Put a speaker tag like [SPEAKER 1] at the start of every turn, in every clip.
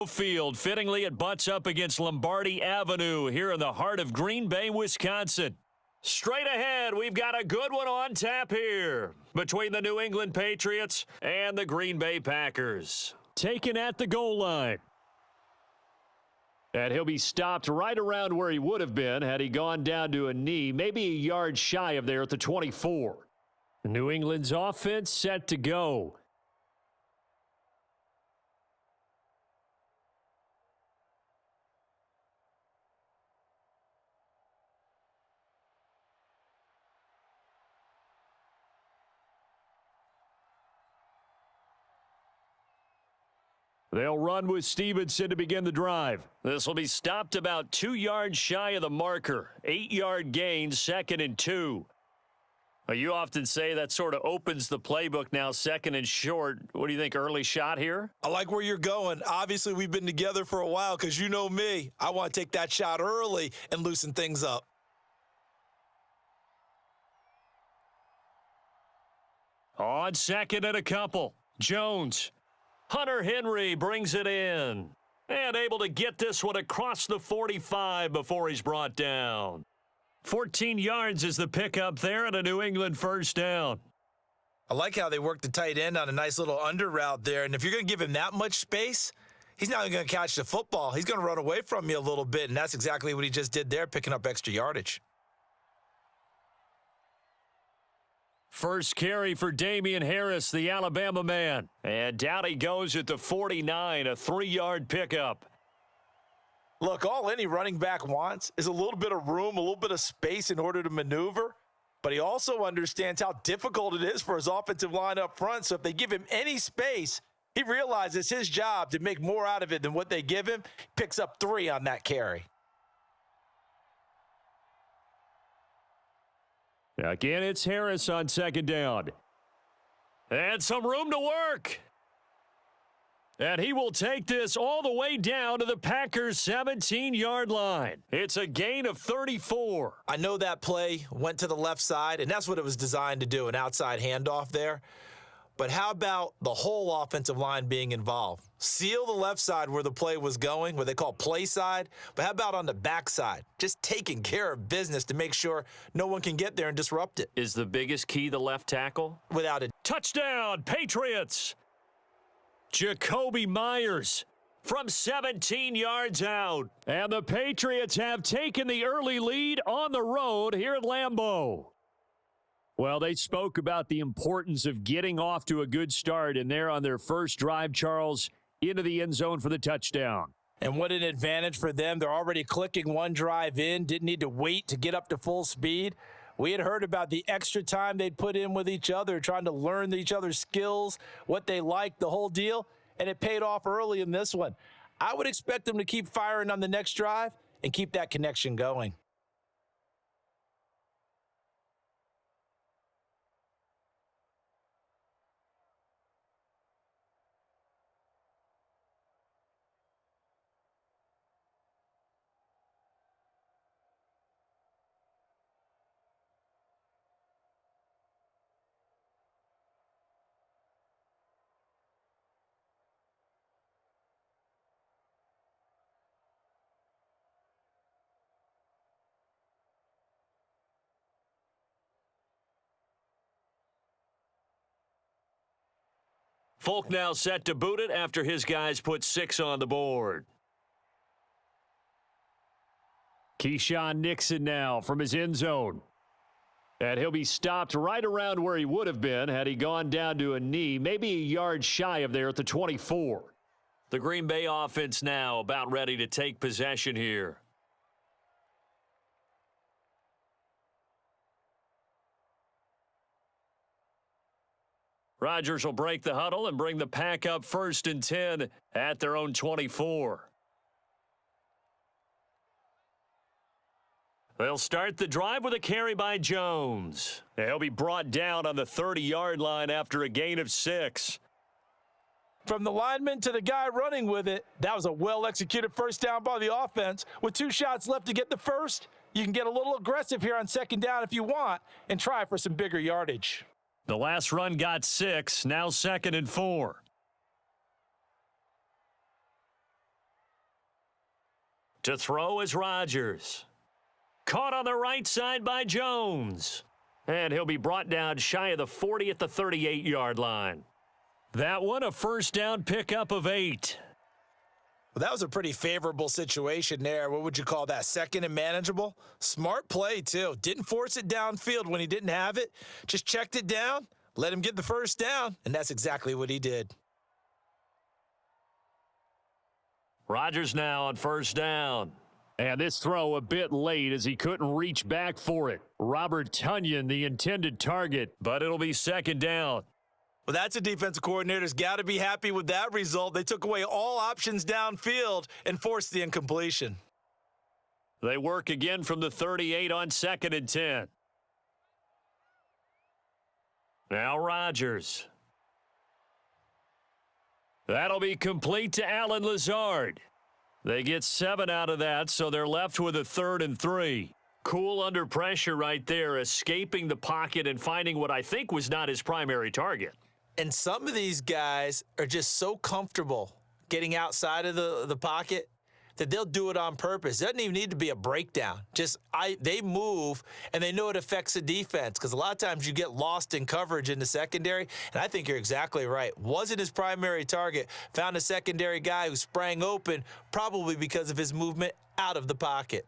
[SPEAKER 1] Field. Fittingly, it butts up against Lombardi Avenue here in the heart of Green Bay, Wisconsin. Straight ahead, we've got a good one on tap here between the New England Patriots and the Green Bay Packers. Taken at the goal line. And he'll be stopped right around where he would have been had he gone down to a knee, maybe a yard shy of there at the 24. New England's offense set to go. They'll run with Stevenson to begin the drive. This will be stopped about 2 yards shy of the marker. 8-yard gain, 2nd and 2. You often say that sort of opens the playbook now, 2nd and short. What do you think, early shot here?
[SPEAKER 2] I like where you're going. Obviously, we've been together for a while because you know me. I want to take that shot early and loosen things up.
[SPEAKER 1] On 2nd and a couple, Jones. Hunter Henry brings it in and able to get this one across the 45 before he's brought down. 14 yards is the pickup there and a New England first down.
[SPEAKER 2] I like how they work the tight end on a nice little under route there. And if you're going to give him that much space, he's not going to catch the football. He's going to run away from you a little bit, and that's exactly what he just did there, picking up extra yardage.
[SPEAKER 1] First carry for Damian Harris, the Alabama man. And down he goes at the 49, a 3-yard pickup.
[SPEAKER 2] Look, all any running back wants is a little bit of room, a little bit of space in order to maneuver. But he also understands how difficult it is for his offensive line up front. So if they give him any space, he realizes his job to make more out of it than what they give him. He picks up 3 on that carry.
[SPEAKER 1] Again, it's Harris on 2nd down. And some room to work. And he will take this all the way down to the Packers' 17-yard line. It's a gain of 34.
[SPEAKER 2] I know that play went to the left side, and that's what it was designed to do, an outside handoff there. But how about the whole offensive line being involved? Seal the left side where the play was going, what they call play side. But how about on the back side? Just taking care of business to make sure no one can get there and disrupt it.
[SPEAKER 1] Is the biggest key the left tackle?
[SPEAKER 2] Without a
[SPEAKER 1] touchdown, Patriots. Jacoby Myers from 17 yards out. And the Patriots have taken the early lead on the road here at Lambeau. Well, they spoke about the importance of getting off to a good start, and they're on their first drive, Charles, into the end zone for the touchdown.
[SPEAKER 2] And what an advantage for them. They're already clicking one drive in, didn't need to wait to get up to full speed. We had heard about the extra time they'd put in with each other, trying to learn each other's skills, what they liked, the whole deal, and it paid off early in this one. I would expect them to keep firing on the next drive and keep that connection going.
[SPEAKER 1] Folk now set to boot it after his guys put 6 on the board. Keyshawn Nixon now from his end zone. And he'll be stopped right around where he would have been had he gone down to a knee, maybe a yard shy of there at the 24. The Green Bay offense now about ready to take possession here. Rodgers will break the huddle and bring the pack up 1st and 10 at their own 24. They'll start the drive with a carry by Jones. He'll be brought down on the 30-yard line after a gain of 6.
[SPEAKER 2] From the lineman to the guy running with it, that was a well-executed first down by the offense. With 2 shots left to get the first, you can get a little aggressive here on 2nd down if you want and try for some bigger yardage.
[SPEAKER 1] The last run got 6, now 2nd and 4. To throw is Rodgers. Caught on the right side by Jones. And he'll be brought down shy of the 40 at the 38-yard line. That one a first down pickup of 8.
[SPEAKER 2] Well, that was a pretty favorable situation there. What would you call that? Second and manageable? Smart play, too. Didn't force it downfield when he didn't have it. Just checked it down, let him get the first down, and that's exactly what he did.
[SPEAKER 1] Rodgers now on first down. And this throw a bit late as he couldn't reach back for it. Robert Tonyan, the intended target, but it'll be second down.
[SPEAKER 2] Well, that's a defensive coordinator's got to be happy with that result. They took away all options downfield and forced the incompletion.
[SPEAKER 1] They work again from the 38 on 2nd and 10. Now Rodgers. That'll be complete to Allen Lazard. They get 7 out of that, so they're left with a 3rd and 3. Cool under pressure right there, escaping the pocket and finding what I think was not his primary target.
[SPEAKER 2] And some of these guys are just so comfortable getting outside of the pocket that they'll do it on purpose. It doesn't even need to be a breakdown. They move, and they know it affects the defense because a lot of times you get lost in coverage in the secondary, and I think you're exactly right. Wasn't his primary target. Found a secondary guy who sprang open, probably because of his movement out of the pocket.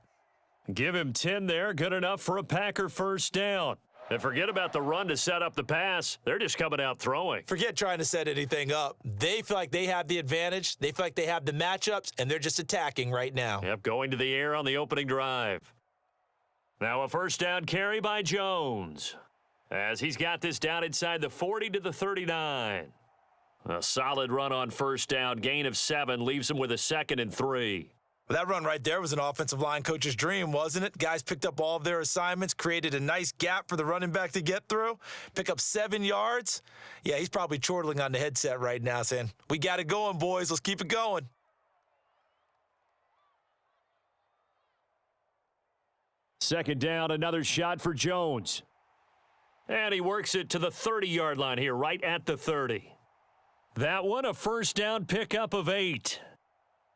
[SPEAKER 1] Give him 10 there. Good enough for a Packer first down. And forget about the run to set up the pass. They're just coming out throwing.
[SPEAKER 2] Forget trying to set anything up. They feel like they have the advantage. They feel like they have the matchups, and they're just attacking right now.
[SPEAKER 1] Yep, going to the air on the opening drive. Now a first down carry by Jones, as he's got this down inside the 40 to the 39. A solid run on first down. Gain of 7 leaves him with a 2nd and 3.
[SPEAKER 2] Well, that run right there was an offensive line coach's dream, wasn't it? Guys picked up all of their assignments, created a nice gap for the running back to get through, pick up 7 yards. Yeah, he's probably chortling on the headset right now saying, we got it going, boys. Let's keep it going.
[SPEAKER 1] Second down, another shot for Jones. And he works it to the 30-yard line here, right at the 30. That one a first down pickup of 8.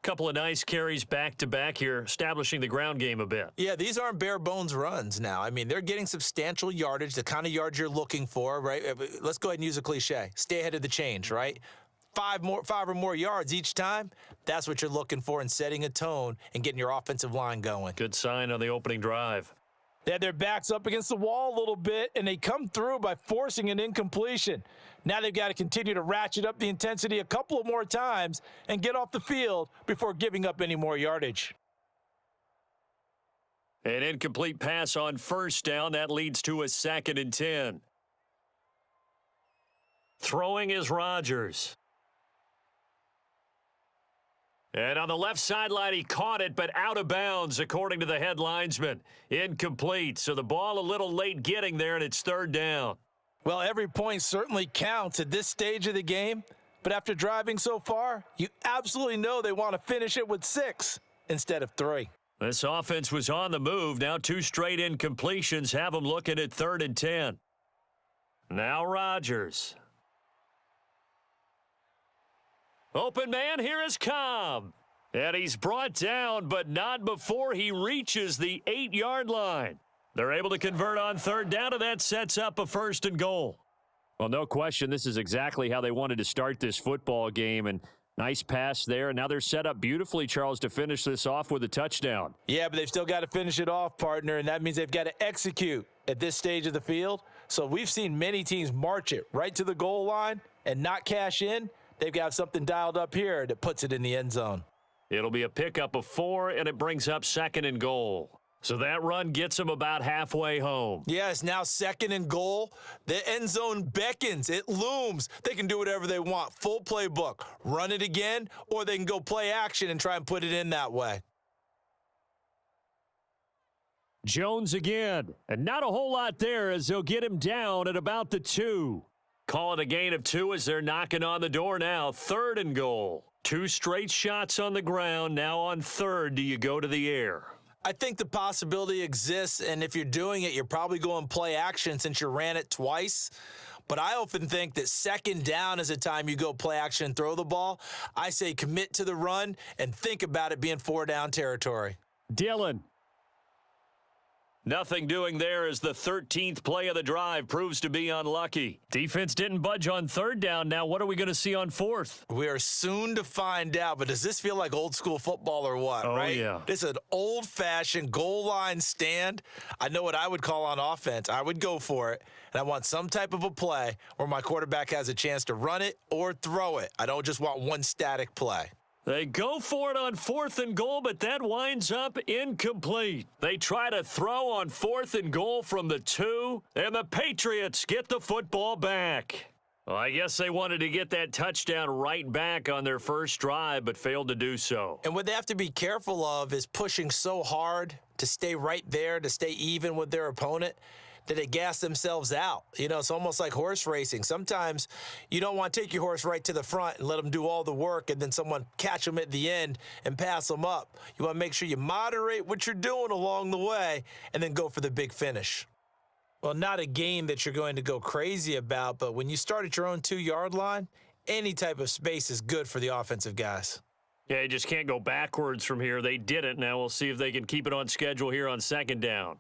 [SPEAKER 1] Couple of nice carries back-to-back here, establishing the ground game a bit.
[SPEAKER 2] Yeah, these aren't bare-bones runs now. I mean, they're getting substantial yardage, the kind of yards you're looking for, right? Let's go ahead and use a cliche. Stay ahead of the change, right? 5 or more yards each time, that's what you're looking for in setting a tone and getting your offensive line going.
[SPEAKER 1] Good sign on the opening drive.
[SPEAKER 2] They had their backs up against the wall a little bit, and they come through by forcing an incompletion. Now they've got to continue to ratchet up the intensity a couple of more times and get off the field before giving up any more yardage.
[SPEAKER 1] An incomplete pass on first down. That leads to a 2nd and 10. Throwing is Rodgers. And on the left sideline, he caught it, but out of bounds, according to the head linesman. Incomplete, so the ball a little late getting there, and it's 3rd down.
[SPEAKER 2] Well, every point certainly counts at this stage of the game, but after driving so far, you absolutely know they want to finish it with 6 instead of 3.
[SPEAKER 1] This offense was on the move. Now 2 straight incompletions have them looking at 3rd and 10. Now Rodgers. Open man, here is Cobb. And he's brought down, but not before he reaches the 8-yard line. They're able to convert on 3rd down, and that sets up a 1st and goal. Well, no question, this is exactly how they wanted to start this football game. And nice pass there. And now they're set up beautifully, Charles, to finish this off with a touchdown.
[SPEAKER 2] Yeah, but they've still got to finish it off, partner, and that means they've got to execute at this stage of the field. So we've seen many teams march it right to the goal line and not cash in. They've got something dialed up here that puts it in the end zone.
[SPEAKER 1] It'll be a pickup of 4, and it brings up 2nd and goal. So that run gets them about halfway home.
[SPEAKER 2] Yeah, it's now 2nd and goal. The end zone beckons. It looms. They can do whatever they want. Full playbook. Run it again, or they can go play action and try and put it in that way.
[SPEAKER 1] Jones again. And not a whole lot there as they'll get him down at about the 2. Call it a gain of 2 as they're knocking on the door now. 3rd and goal. 2 straight shots on the ground. Now on 3rd, do you go to the air?
[SPEAKER 2] I think the possibility exists, and if you're doing it, you're probably going play action since you ran it twice. but I often think that second down is a time you go play action and throw the ball. I say commit to the run and think about it being 4-down territory.
[SPEAKER 1] Dylan. Nothing doing there as the 13th play of the drive proves to be unlucky. Defense didn't budge on third down. Now what are we going to see on fourth?
[SPEAKER 2] We are soon to find out, but does this feel like old school football or what, right?
[SPEAKER 1] Yeah.
[SPEAKER 2] This is an old-fashioned goal line stand. I know what I would call on offense. I would go for it, and I want some type of a play where my quarterback has a chance to run it or throw it. I don't just want one static play.
[SPEAKER 1] They go for it on fourth and goal, but that winds up incomplete. They try to throw on fourth and goal from the 2, and the Patriots get the football back. Well, I guess they wanted to get that touchdown right back on their first drive, but failed to do so.
[SPEAKER 2] And what they have to be careful of is pushing so hard to stay right there, to stay even with their opponent, that they gas themselves out. You know, it's almost like horse racing. Sometimes you don't want to take your horse right to the front and let them do all the work and then someone catch them at the end and pass them up. You want to make sure you moderate what you're doing along the way and then go for the big finish. Well, not a game that you're going to go crazy about, but when you start at your own 2-yard line, any type of space is good for the offensive guys.
[SPEAKER 1] Yeah, you just can't go backwards from here. They did it. Now we'll see if they can keep it on schedule here on second down.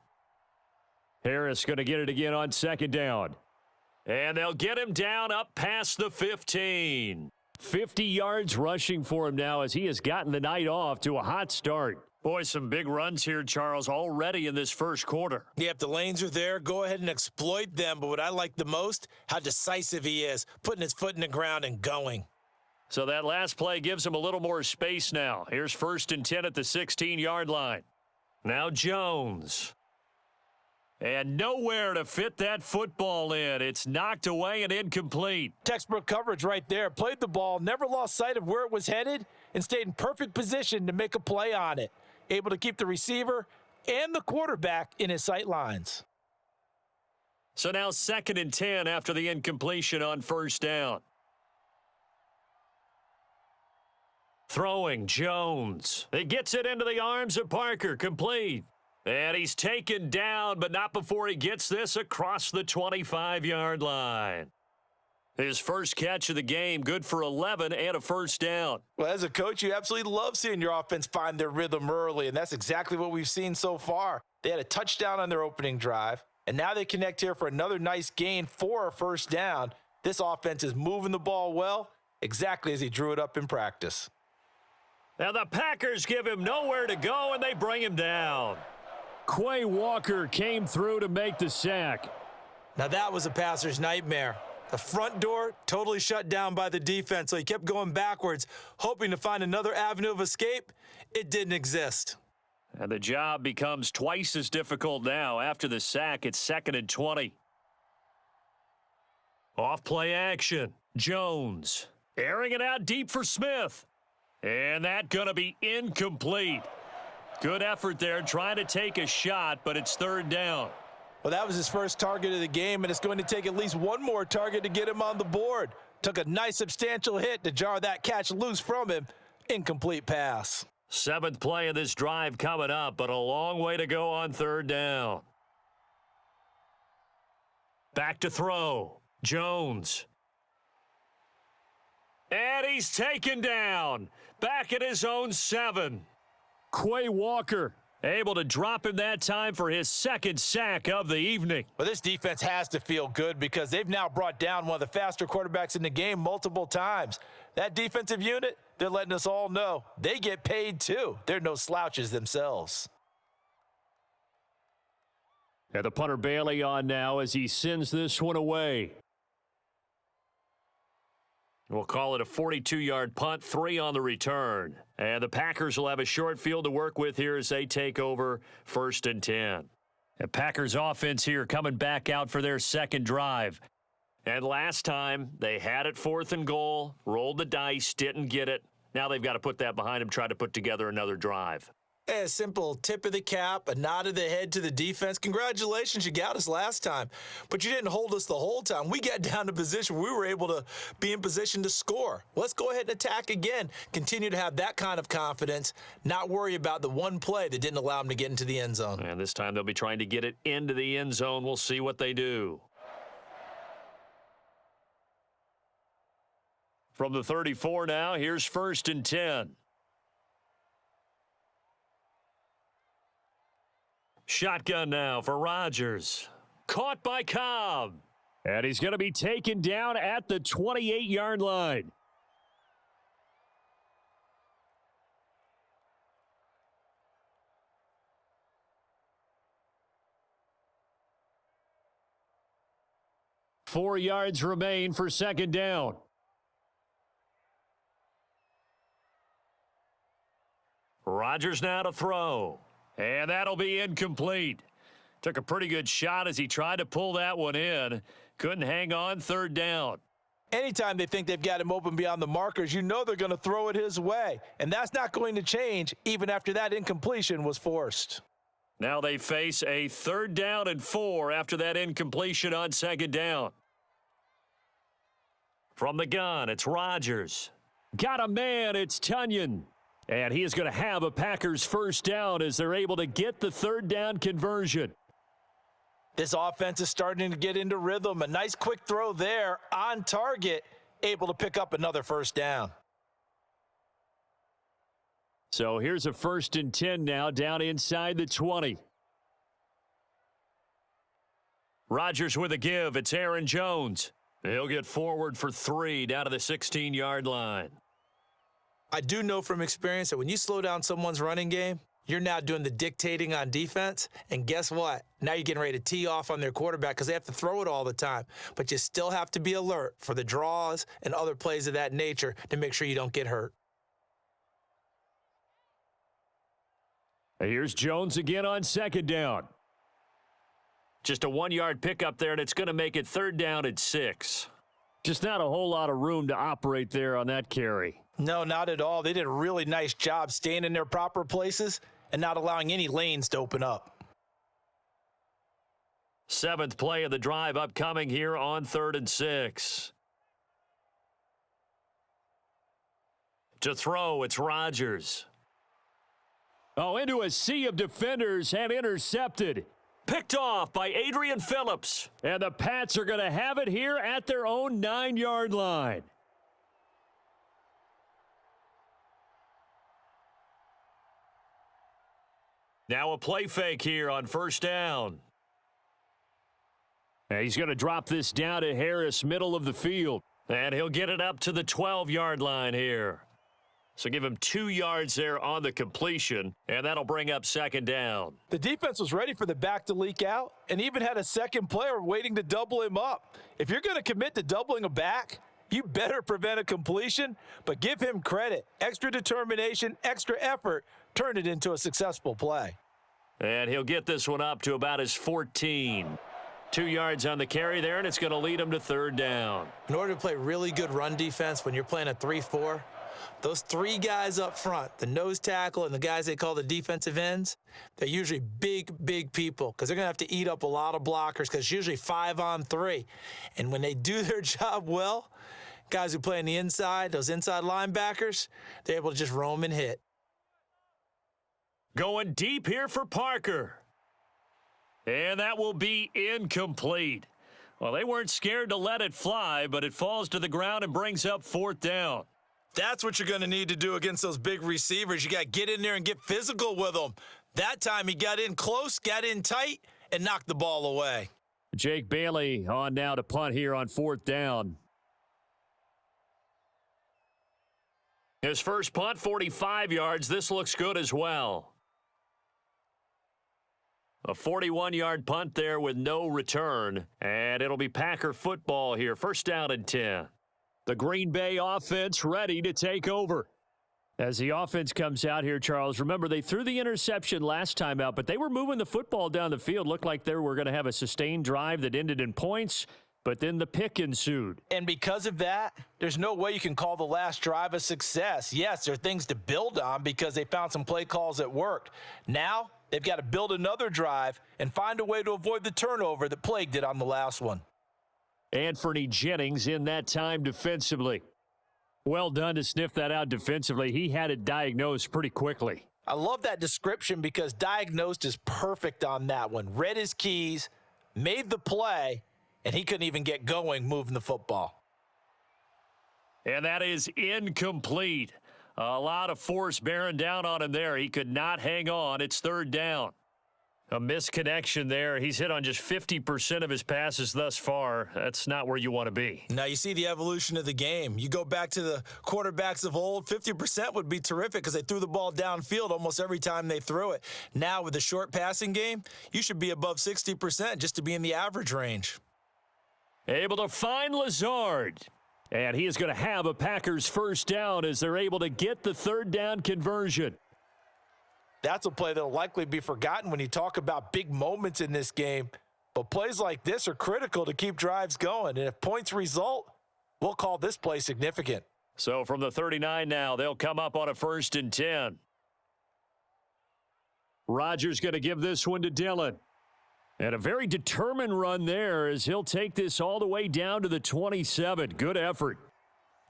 [SPEAKER 1] Harris going to get it again on second down. And they'll get him down up past the 15. 50 yards rushing for him now as he has gotten the night off to a hot start. Boy, some big runs here, Charles, already in this first quarter.
[SPEAKER 2] Yeah, if the lanes are there, go ahead and exploit them. But what I like the most, how decisive he is, putting his foot in the ground and going.
[SPEAKER 1] So that last play gives him a little more space now. Here's 1st and 10 at the 16-yard line. Now Jones. And nowhere to fit that football in. It's knocked away and incomplete.
[SPEAKER 2] Textbook coverage right there. Played the ball, never lost sight of where it was headed, and stayed in perfect position to make a play on it. Able to keep the receiver and the quarterback in his sight lines.
[SPEAKER 1] So now 2nd and 10 after the incompletion on first down. Throwing, Jones. He gets it into the arms of Parker, complete. And he's taken down, but not before he gets this across the 25-yard line. His first catch of the game, good for 11 and a first down.
[SPEAKER 2] Well, as a coach, you absolutely love seeing your offense find their rhythm early, and that's exactly what we've seen so far. They had a touchdown on their opening drive, and now they connect here for another nice gain for a first down. This offense is moving the ball well, exactly as he drew it up in practice.
[SPEAKER 1] Now the Packers give him nowhere to go, and they bring him down. Quay Walker came through to make the sack.
[SPEAKER 2] Now that was a passer's nightmare. The front door totally shut down by the defense, so he kept going backwards, hoping to find another avenue of escape. It didn't exist.
[SPEAKER 1] And the job becomes twice as difficult now. After the sack, it's 2nd and 20. Off play action. Jones airing it out deep for Smith. And that going to be incomplete. Good effort there, trying to take a shot, but it's 3rd down.
[SPEAKER 2] Well, that was his first target of the game, and it's going to take at least one more target to get him on the board. Took a nice substantial hit to jar that catch loose from him. Incomplete pass.
[SPEAKER 1] 7th play of this drive coming up, but a long way to go on 3rd down. Back to throw. Jones. And he's taken down. Back at his own 7. Quay Walker able to drop him that time for his 2nd sack of the evening.
[SPEAKER 2] Well, this defense has to feel good because they've now brought down one of the faster quarterbacks in the game multiple times. That defensive unit, they're letting us all know they get paid too. They're no slouches themselves.
[SPEAKER 1] And the punter Bailey on now as he sends this one away. We'll call it a 42-yard punt, 3 on the return. And the Packers will have a short field to work with here as they take over 1st and 10. The Packers offense here coming back out for their 2nd drive. And last time, they had it 4th and goal, rolled the dice, didn't get it. Now they've got to put that behind them, try to put together another drive.
[SPEAKER 2] A simple tip of the cap, a nod of the head to the defense. Congratulations, you got us last time. But you didn't hold us the whole time. We got down to position. We were able to be in position to score. Let's go ahead and attack again. Continue to have that kind of confidence, not worry about the one play that didn't allow them to get into the end zone.
[SPEAKER 1] And this time they'll be trying to get it into the end zone. We'll see what they do. From the 34 now, here's 1st and 10. Shotgun now for Rodgers. Caught by Cobb. And he's going to be taken down at the 28-yard line. Four yards remain for 2nd down. Rodgers now to throw. And that'll be incomplete. Took a pretty good shot as he tried to pull that one in. Couldn't hang on, 3rd down.
[SPEAKER 2] Anytime they think they've got him open beyond the markers, you know they're going to throw it his way. And that's not going to change even after that incompletion was forced.
[SPEAKER 1] Now they face a 3rd down and 4 after that incompletion on 2nd down. From the gun, it's Rodgers. Got a man, it's Tunyon. And he is going to have a Packers 1st down as they're able to get the 3rd down conversion.
[SPEAKER 2] This offense is starting to get into rhythm. A nice quick throw there on target, able to pick up another 1st down.
[SPEAKER 1] So here's a 1st and 10 now down inside the 20. Rodgers with a give. It's Aaron Jones. He'll get forward for 3 down to the 16-yard line.
[SPEAKER 2] I do know from experience that when you slow down someone's running game, you're now doing the dictating on defense. And guess what? Now you're getting ready to tee off on their quarterback because they have to throw it all the time. But you still have to be alert for the draws and other plays of that nature to make sure you don't get hurt.
[SPEAKER 1] Here's Jones again on 2nd down. Just a 1-yard pickup there, and it's going to make it 3rd down and 6. Just not a whole lot of room to operate there on that carry.
[SPEAKER 2] No, not at all. They did a really nice job staying in their proper places and not allowing any lanes to open up.
[SPEAKER 1] 7th play of the drive upcoming here on 3rd and 6. To throw, it's Rodgers. Oh, into a sea of defenders and intercepted. Picked off by Adrian Phillips. And the Pats are going to have it here at their own 9-yard line. Now a play fake here on 1st down. And he's going to drop this down to Harris, middle of the field. And he'll get it up to the 12-yard line here. So give him 2 yards there on the completion, and that'll bring up 2nd down.
[SPEAKER 2] The defense was ready for the back to leak out and even had a second player waiting to double him up. If you're going to commit to doubling a back, you better prevent a completion, but give him credit. Extra determination, extra effort, turn it into a successful play.
[SPEAKER 1] And he'll get this one up to about his 14. 2 yards on the carry there, and it's going to lead him to 3rd down.
[SPEAKER 2] In order to play really good run defense when you're playing a 3-4, those 3 guys up front, the nose tackle and the guys they call the defensive ends, they're usually big, big people because they're going to have to eat up a lot of blockers because it's usually 5-on-3. And when they do their job well, guys who play on the inside, those inside linebackers, they're able to just roam and hit.
[SPEAKER 1] Going deep here for Parker. And that will be incomplete. Well, they weren't scared to let it fly, but it falls to the ground and brings up 4th down.
[SPEAKER 2] That's what you're going to need to do against those big receivers. You got to get in there and get physical with them. That time he got in close, got in tight, and knocked the ball away.
[SPEAKER 1] Jake Bailey on now to punt here on 4th down. His first punt, 45 yards. This looks good as well. A 41-yard punt there with no return. And it'll be Packer football here. 1st down and 10. The Green Bay offense ready to take over. As the offense comes out here, Charles, remember they threw the interception last time out, but they were moving the football down the field. Looked like they were going to have a sustained drive that ended in points, but then the pick ensued.
[SPEAKER 2] And because of that, there's no way you can call the last drive a success. Yes, there are things to build on because they found some play calls that worked. Now they've got to build another drive and find a way to avoid the turnover that plagued it on the last one.
[SPEAKER 1] Anthony Jennings in that time defensively. Well done to sniff that out defensively. He had it diagnosed pretty quickly.
[SPEAKER 2] I love that description because diagnosed is perfect on that one. Read his keys, made the play, and he couldn't even get going moving the football.
[SPEAKER 1] And that is incomplete. A lot of force bearing down on him there. He could not hang on. It's third down. A misconnection there. He's hit on just 50% of his passes thus far. That's not where you want to be.
[SPEAKER 2] Now you see the evolution of the game. You go back to the quarterbacks of old, 50% would be terrific because they threw the ball downfield almost every time they threw it. Now with the short passing game, you should be above 60% just to be in the average range.
[SPEAKER 1] Able to find Lazard. And he is going to have a Packers first down as they're able to get the third down conversion.
[SPEAKER 2] That's a play that will likely be forgotten when you talk about big moments in this game. But plays like this are critical to keep drives going. And if points result, we'll call this play significant.
[SPEAKER 1] So from the 39 now, they'll come up on a 1st and 10. Rodgers going to give this one to Dillon. And a very determined run there as he'll take this all the way down to the 27. Good effort.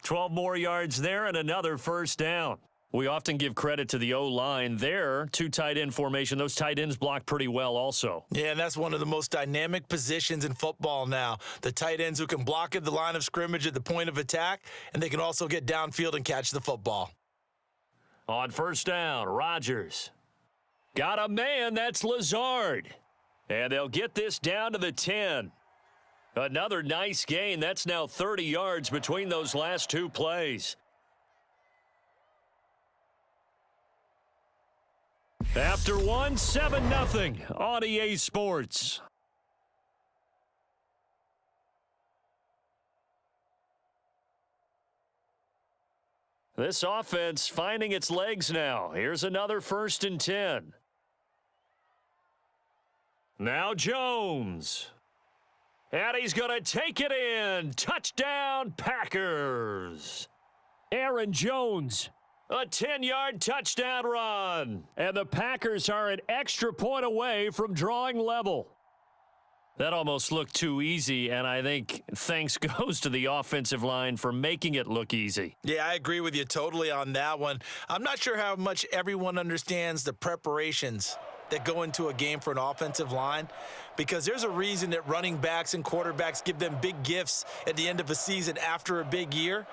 [SPEAKER 1] 12 more yards there and another first down. We often give credit to the O-line there. 2 tight end formation. Those tight ends block pretty well also.
[SPEAKER 2] Yeah, and that's one of the most dynamic positions in football now. The tight ends who can block at the line of scrimmage at the point of attack, and they can also get downfield and catch the football.
[SPEAKER 1] On first down, Rodgers. Got a man, that's Lazard. And they'll get this down to the 10. Another nice gain. That's now 30 yards between those last 2 plays. After one, 7-0 on EA Sports. This offense finding its legs now. Here's another 1st and 10. Now Jones. And he's going to take it in. Touchdown, Packers. Aaron Jones. A 10-yard touchdown run. And the Packers are an extra point away from drawing level. That almost looked too easy, and I think thanks goes to the offensive line for making it look easy.
[SPEAKER 2] Yeah, I agree with you totally on that one. I'm not sure how much everyone understands the preparations that go into a game for an offensive line, because there's a reason that running backs and quarterbacks give them big gifts at the end of a season after a big year.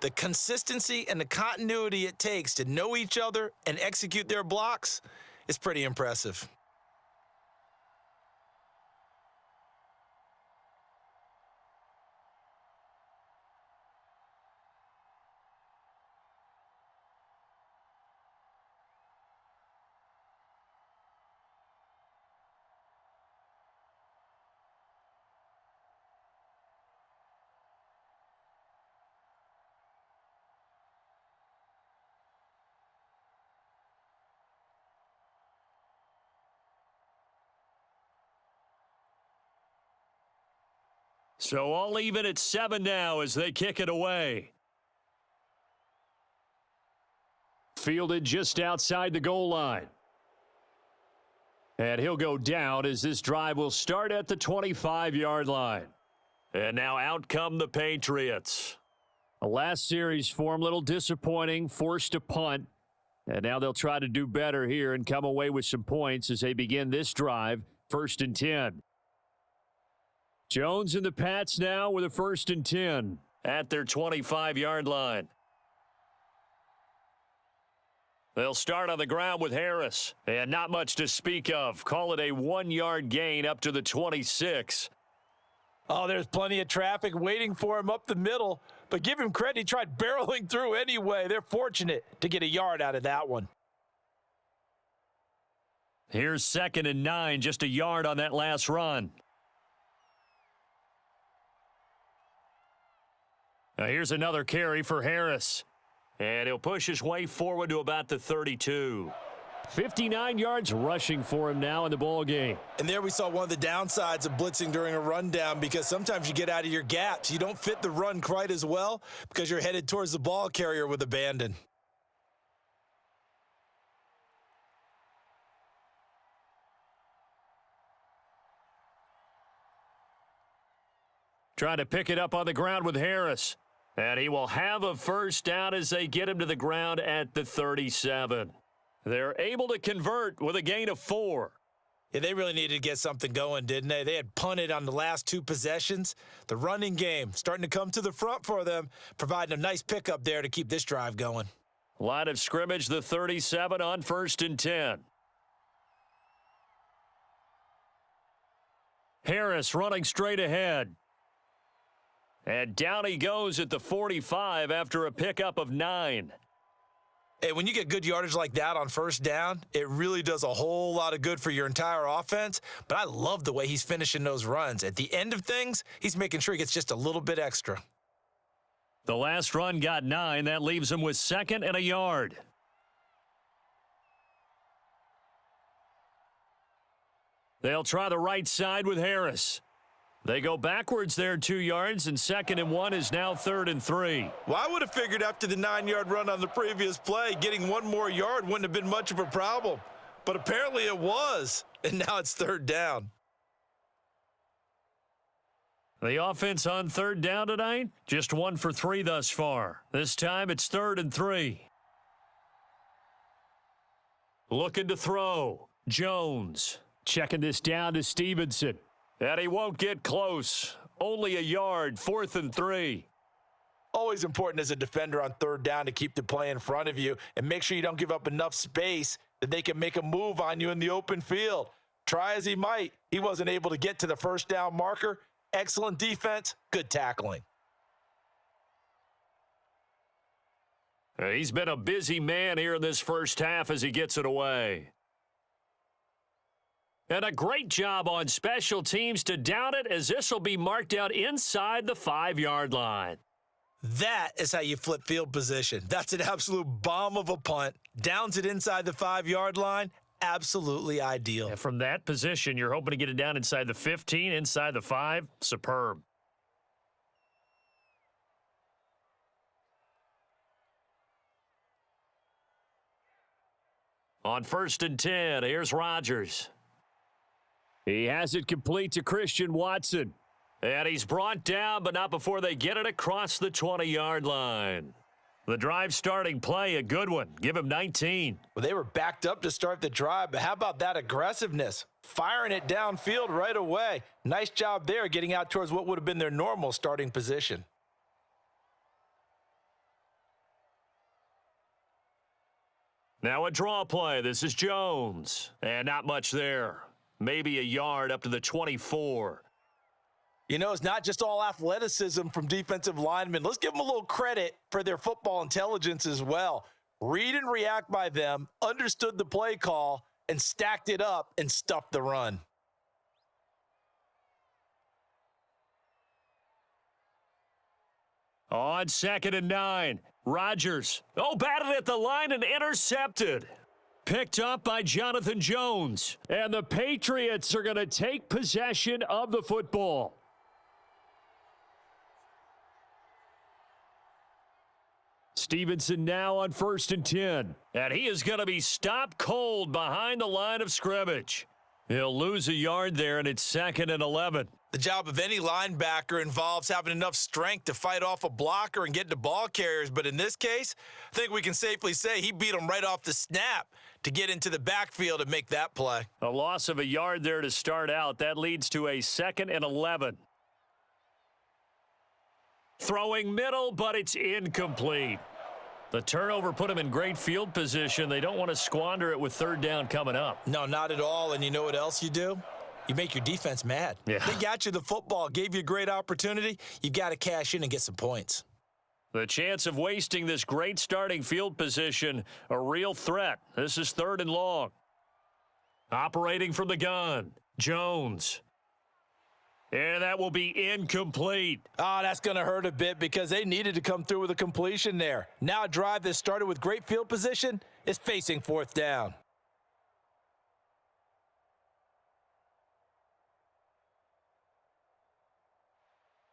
[SPEAKER 2] The consistency and the continuity it takes to know each other and execute their blocks is pretty impressive.
[SPEAKER 1] So all even at 7 now as they kick it away. Fielded just outside the goal line. And he'll go down as this drive will start at the 25-yard line. And now out come the Patriots. The last series for him, a little disappointing, forced a punt. And now they'll try to do better here and come away with some points as they begin this drive, 1st and 10. Jones and the Pats now with a 1st and 10 at their 25-yard line. They'll start on the ground with Harris, and not much to speak of. Call it a 1-yard gain up to the 26.
[SPEAKER 2] Oh, there's plenty of traffic waiting for him up the middle, but give him credit. He tried barreling through anyway. They're fortunate to get a yard out of that one.
[SPEAKER 1] Here's 2nd and 9, just a yard on that last run. Now here's another carry for Harris. And he'll push his way forward to about the 32. 59 yards rushing for him now in the ball game.
[SPEAKER 2] And there we saw one of the downsides of blitzing during a rundown, because sometimes you get out of your gaps. You don't fit the run quite as well because you're headed towards the ball carrier with abandon.
[SPEAKER 1] Trying to pick it up on the ground with Harris. And he will have a first down as they get him to the ground at the 37. They're able to convert with a gain of 4.
[SPEAKER 2] Yeah, they really needed to get something going, didn't they? They had punted on the last 2 possessions. The running game starting to come to the front for them, providing a nice pickup there to keep this drive going.
[SPEAKER 1] Line of scrimmage, the 37 on 1st and 10. Harris running straight ahead. And down he goes at the 45 after a pickup of 9.
[SPEAKER 2] Hey, when you get good yardage like that on 1st down, it really does a whole lot of good for your entire offense. But I love the way he's finishing those runs. At the end of things, he's making sure he gets just a little bit extra.
[SPEAKER 1] The last run got 9. That leaves him with 2nd and a yard. They'll try the right side with Harris. They go backwards there 2 yards, and 2nd and 1 is now 3rd and 3.
[SPEAKER 2] Well, I would have figured after the 9-yard run on the previous play, getting 1 more yard wouldn't have been much of a problem. But apparently it was, and now it's 3rd down.
[SPEAKER 1] The offense on 3rd down tonight, just 1 for 3 thus far. This time it's 3rd and 3. Looking to throw. Jones checking this down to Stevenson. And he won't get close. Only a yard, 4th and 3.
[SPEAKER 2] Always important as a defender on 3rd down to keep the play in front of you and make sure you don't give up enough space that they can make a move on you in the open field. Try as he might, he wasn't able to get to the 1st down marker. Excellent defense, good tackling.
[SPEAKER 1] He's been a busy man here in this first half as he gets it away. And a great job on special teams to down it, as this will be marked out inside the 5-yard line.
[SPEAKER 2] That is how you flip field position. That's an absolute bomb of a punt. Downs it inside the 5-yard line. Absolutely ideal.
[SPEAKER 1] And from that position, you're hoping to get it down inside the 15, inside the 5. Superb. On 1st and 10, here's Rodgers. He has it complete to Christian Watson. And he's brought down, but not before they get it across the 20-yard line. The drive starting play, a good one. Give him 19.
[SPEAKER 2] Well, they were backed up to start the drive, but how about that aggressiveness? Firing it downfield right away. Nice job there getting out towards what would have been their normal starting position.
[SPEAKER 1] Now a draw play. This is Jones. And not much there. Maybe a yard up to the 24.
[SPEAKER 2] You know, it's not just all athleticism from defensive linemen. Let's give them a little credit for their football intelligence as well. Read and react by them, understood the play call, and stacked it up and stuffed the run.
[SPEAKER 1] On 2nd and 9, Rodgers. Oh, batted at the line and intercepted. Picked up by Jonathan Jones. And the Patriots are going to take possession of the football. Stevenson now on 1st and 10. And he is going to be stopped cold behind the line of scrimmage. He'll lose a yard there, and it's 2nd and 11.
[SPEAKER 2] The job of any linebacker involves having enough strength to fight off a blocker and get to ball carriers. But in this case, I think we can safely say he beat him right off the snap to get into the backfield and make that play.
[SPEAKER 1] A loss of a yard there to start out. That leads to a 2nd and 11. Throwing middle, but it's incomplete. The turnover put him in great field position. They don't want to squander it with 3rd down coming up.
[SPEAKER 2] No, not at all. And you know what else you do? You make your defense mad.
[SPEAKER 1] Yeah.
[SPEAKER 2] They got you the football, gave you a great opportunity. You've got to cash in and get some points.
[SPEAKER 1] The chance of wasting this great starting field position, a real threat. This is 3rd and long. Operating from the gun, Jones. And that will be incomplete.
[SPEAKER 2] Oh, that's going to hurt a bit because they needed to come through with a completion there. Now a drive that started with great field position is facing 4th down.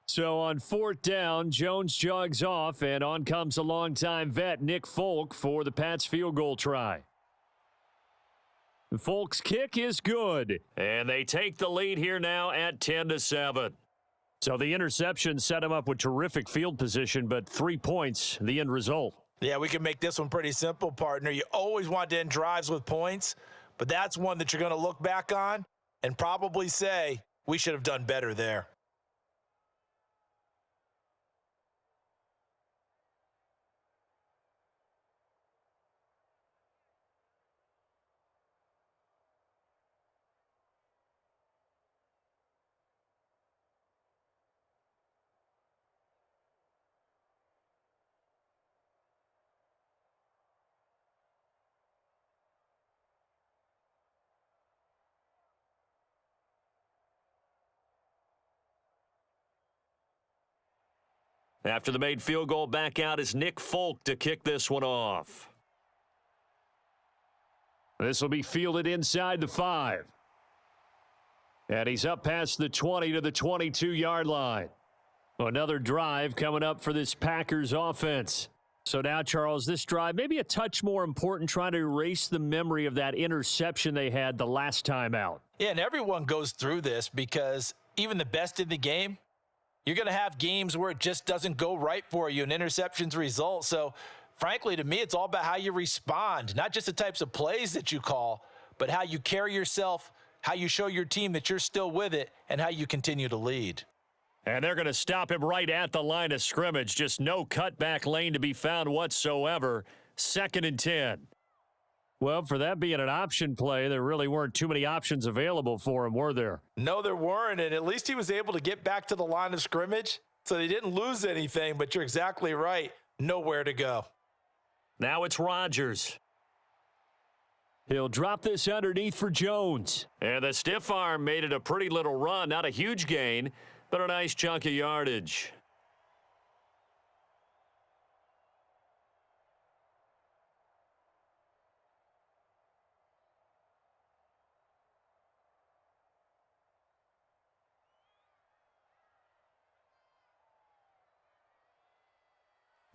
[SPEAKER 1] So on 4th down, Jones jogs off, and on comes a longtime vet, Nick Folk, for the Pats field goal try. Folk's kick is good, and they take the lead here now at 10-7. So the interception set him up with terrific field position, but 3 points, the end result.
[SPEAKER 2] Yeah, we can make this one pretty simple, partner. You always want to end drives with points, but that's one that you're going to look back on and probably say, we should have done better there.
[SPEAKER 1] After the made field goal, back out is Nick Folk to kick this one off. This will be fielded inside the 5. And he's up past the 20 to the 22-yard line. Another drive coming up for this Packers offense. So now, Charles, this drive maybe a touch more important, trying to erase the memory of that interception they had the last time out.
[SPEAKER 2] Yeah, and everyone goes through this because even the best in the game, you're going to have games where it just doesn't go right for you, and interceptions result. So, frankly, to me, it's all about how you respond, not just the types of plays that you call, but how you carry yourself, how you show your team that you're still with it, and how you continue to lead.
[SPEAKER 1] And they're going to stop him right at the line of scrimmage. Just no cutback lane to be found whatsoever. 2nd and 10. Well, for that being an option play, there really weren't too many options available for him, were there?
[SPEAKER 2] No, there weren't, and at least he was able to get back to the line of scrimmage, so they didn't lose anything, but you're exactly right. Nowhere to go.
[SPEAKER 1] Now it's Rodgers. He'll drop this underneath for Jones. And the stiff arm made it a pretty little run. Not a huge gain, but a nice chunk of yardage.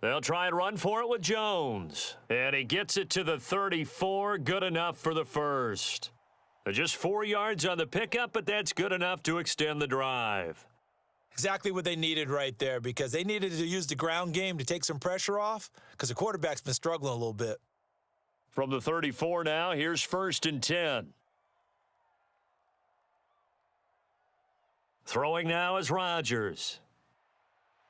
[SPEAKER 1] They'll try and run for it with Jones. And he gets it to the 34. Good enough for the first. Just 4 yards on the pickup, but that's good enough to extend the drive.
[SPEAKER 2] Exactly what they needed right there, because they needed to use the ground game to take some pressure off because the quarterback's been struggling a little bit.
[SPEAKER 1] From the 34 now, here's 1st and 10. Throwing now is Rodgers.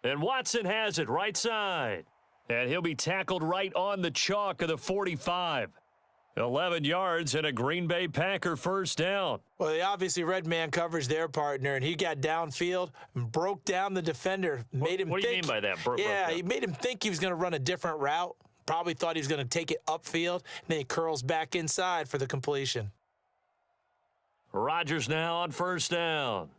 [SPEAKER 1] And Watson has it right side. And he'll be tackled right on the chalk of the 45. 11 yards and a Green Bay Packer first down.
[SPEAKER 2] Well, they obviously read man coverage their partner, and he got downfield and broke down the defender.
[SPEAKER 1] What do you mean by that?
[SPEAKER 2] He made him think he was going to run a different route. Probably thought he was going to take it upfield, and then he curls back inside for the completion.
[SPEAKER 1] Rodgers now on first down.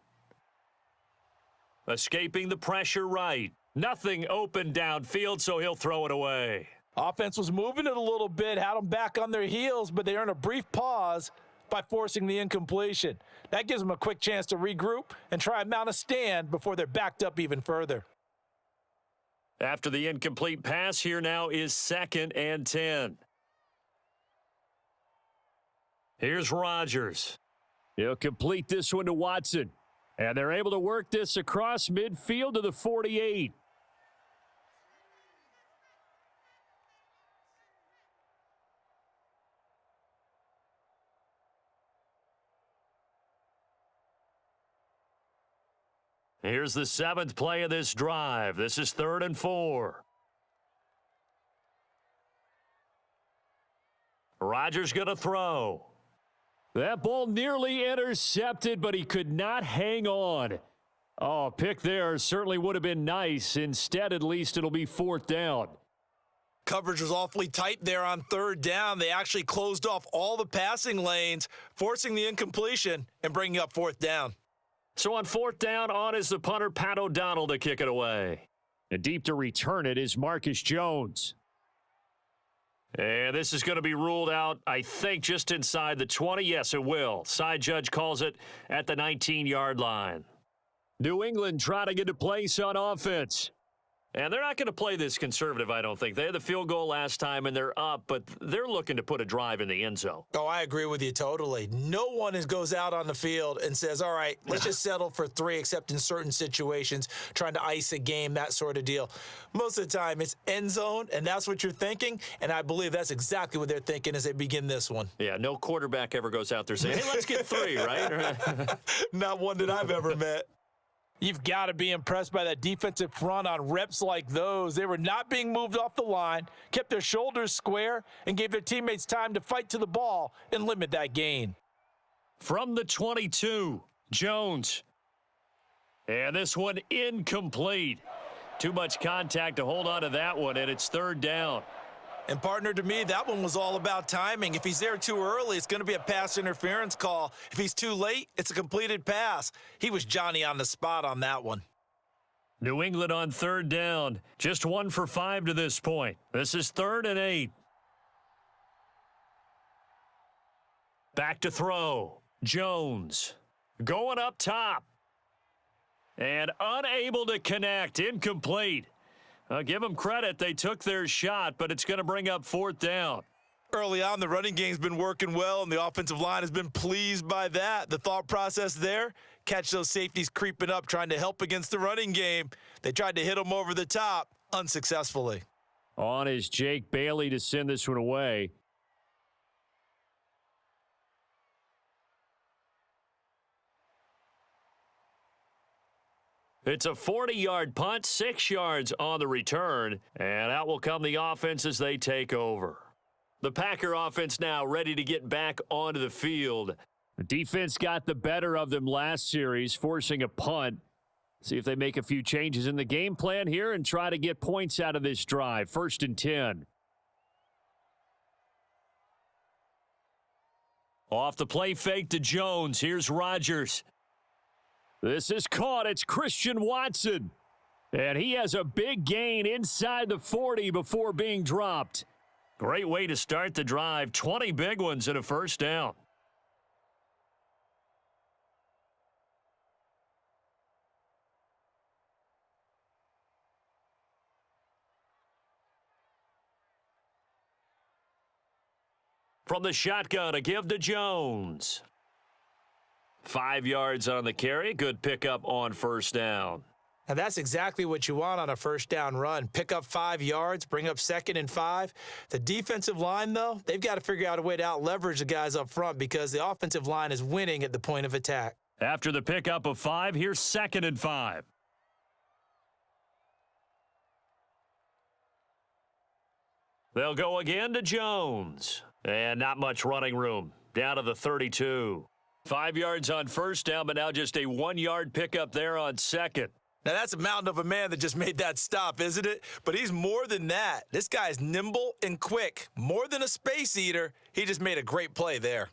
[SPEAKER 1] Escaping the pressure right. Nothing open downfield, so he'll throw it away.
[SPEAKER 2] Offense was moving it a little bit, had them back on their heels, but they earned a brief pause by forcing the incompletion. That gives them a quick chance to regroup and try and mount a stand before they're backed up even further.
[SPEAKER 1] After the incomplete pass, here now is 2nd and 10. Here's Rodgers. He'll complete this one to Watson. And they're able to work this across midfield to the 48. Here's the 7th play of this drive. This is 3rd and 4. Rodgers going to throw. That ball nearly intercepted, but he could not hang on. Oh, pick there certainly would have been nice. Instead, at least it'll be 4th down.
[SPEAKER 2] Coverage was awfully tight there on 3rd down. They actually closed off all the passing lanes, forcing the incompletion and bringing up 4th down.
[SPEAKER 1] So on 4th down, on is the punter, Pat O'Donnell, to kick it away. And deep to return it is Marcus Jones. And this is going to be ruled out, I think, just inside the 20. Yes, it will. Side judge calls it at the 19-yard line. New England trying to get a place on offense. And they're not going to play this conservative, I don't think. They had the field goal last time, and they're up, but they're looking to put a drive in the end zone.
[SPEAKER 2] Oh, I agree with you totally. No one goes out on the field and says, all right, let's just settle for 3, except in certain situations, trying to ice a game, that sort of deal. Most of the time, it's end zone, and that's what you're thinking, and I believe that's exactly what they're thinking as they begin this one.
[SPEAKER 1] Yeah, no quarterback ever goes out there saying, hey, let's get 3, right?
[SPEAKER 2] Not one that I've ever met. You've got to be impressed by that defensive front on reps like those. They were not being moved off the line, kept their shoulders square, and gave their teammates time to fight to the ball and limit that gain.
[SPEAKER 1] From the 22, Jones. And this one incomplete. Too much contact to hold on to that one, and it's 3rd down.
[SPEAKER 2] And, partner, to me, that one was all about timing. If he's there too early, it's going to be a pass interference call. If he's too late, it's a completed pass. He was Johnny on the spot on that one.
[SPEAKER 1] New England on 3rd down. Just 1 for 5 to this point. This is 3rd and 8. Back to throw. Jones going up top. And unable to connect. Incomplete. Give them credit. They took their shot, but it's going to bring up 4th down.
[SPEAKER 2] Early on, the running game's been working well, and the offensive line has been pleased by that. The thought process there, catch those safeties creeping up, trying to help against the running game. They tried to hit them over the top, unsuccessfully.
[SPEAKER 1] On is Jake Bailey to send this one away. It's a 40-yard punt, 6 yards on the return, and out will come the offense as they take over. The Packer offense now ready to get back onto the field. The defense got the better of them last series, forcing a punt. See if they make a few changes in the game plan here and try to get points out of this drive. 1st and 10. Off the play fake to Jones. Here's Rodgers. This is caught. It's Christian Watson. And he has a big gain inside the 40 before being dropped. Great way to start the drive. 20 big ones and a 1st down. From the shotgun, a give to Jones. 5 yards on the carry. Good pickup on 1st down.
[SPEAKER 2] And that's exactly what you want on a 1st down run. Pick up 5 yards, bring up 2nd and 5. The defensive line, though, they've got to figure out a way to out-leverage the guys up front because the offensive line is winning at the point of attack.
[SPEAKER 1] After the pickup of 5, here's 2nd and 5. They'll go again to Jones. And not much running room. Down to the 32. 5 yards on 1st down, but now just a 1-yard pickup there on 2nd.
[SPEAKER 2] Now, that's a mountain of a man that just made that stop, isn't it? But he's more than that. This guy's nimble and quick. More than a space eater. He just made a great play there.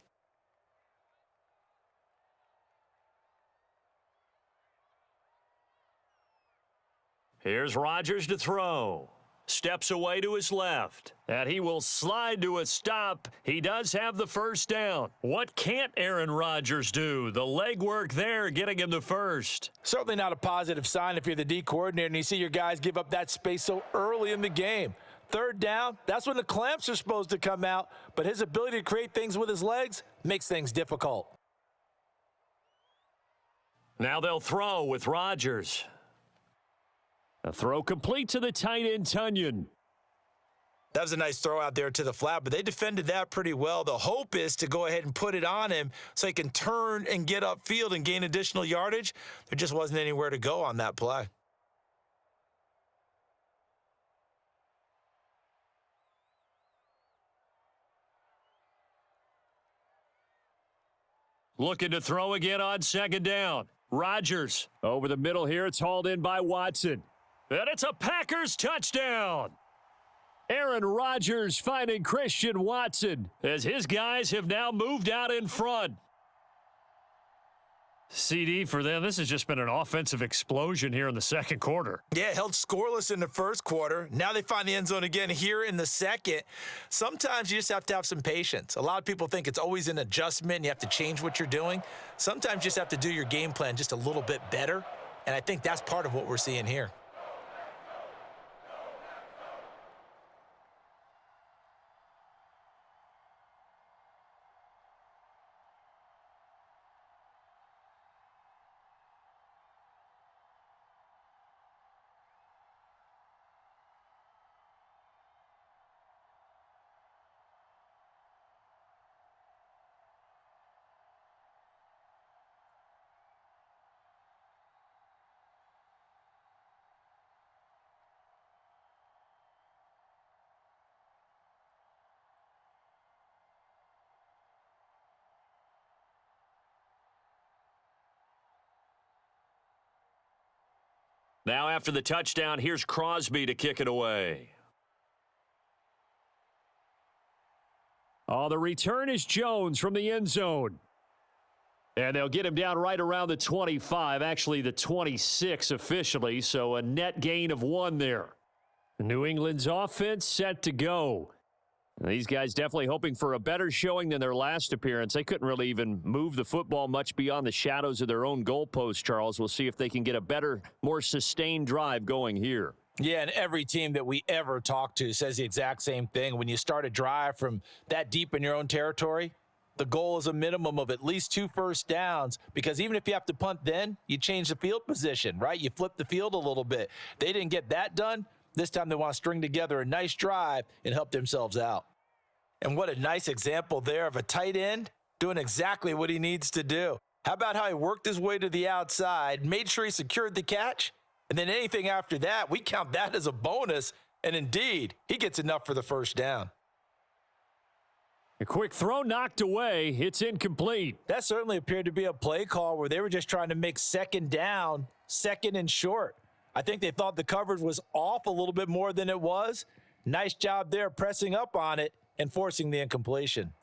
[SPEAKER 1] Here's Rodgers to throw. Steps away to his left. And he will slide to a stop. He does have the 1st down. What can't Aaron Rodgers do? The legwork there getting him the 1st.
[SPEAKER 2] Certainly not a positive sign if you're the D coordinator and you see your guys give up that space so early in the game. 3rd down, that's when the clamps are supposed to come out. But his ability to create things with his legs makes things difficult.
[SPEAKER 1] Now they'll throw with Rodgers. A throw complete to the tight end, Tunyon.
[SPEAKER 2] That was a nice throw out there to the flat, but they defended that pretty well. The hope is to go ahead and put it on him so he can turn and get upfield and gain additional yardage. There just wasn't anywhere to go on that play.
[SPEAKER 1] Looking to throw again on 2nd down. Rodgers over the middle here. It's hauled in by Watson. And it's a Packers touchdown. Aaron Rodgers finding Christian Watson as his guys have now moved out in front. CD for them. This has just been an offensive explosion here in the 2nd quarter.
[SPEAKER 2] Yeah, held scoreless in the 1st quarter. Now they find the end zone again here in the 2nd. Sometimes you just have to have some patience. A lot of people think it's always an adjustment and you have to change what you're doing. Sometimes you just have to do your game plan just a little bit better, and I think that's part of what we're seeing here.
[SPEAKER 1] Now after the touchdown, here's Crosby to kick it away. Oh, the return is Jones from the end zone. And they'll get him down right around the 25, actually the 26 officially, so a net gain of 1 there. New England's offense set to go. These guys definitely hoping for a better showing than their last appearance. They couldn't really even move the football much beyond the shadows of their own goalpost, Charles. We'll see if they can get a better, more sustained drive going here.
[SPEAKER 2] Yeah, and every team that we ever talk to says the exact same thing. When you start a drive from that deep in your own territory, the goal is a minimum of at least 2 first downs, because even if you have to punt then, you change the field position, right? You flip the field a little bit. They didn't get that done. This time they want to string together a nice drive and help themselves out. And what a nice example there of a tight end doing exactly what he needs to do. How about how he worked his way to the outside, made sure he secured the catch, and then anything after that, we count that as a bonus, and indeed, he gets enough for the first down.
[SPEAKER 1] A quick throw knocked away. It's incomplete.
[SPEAKER 2] That certainly appeared to be a play call where they were just trying to make second down, second and short. I think they thought the coverage was off a little bit more than it was. Nice job there pressing up on it and forcing the incompletion.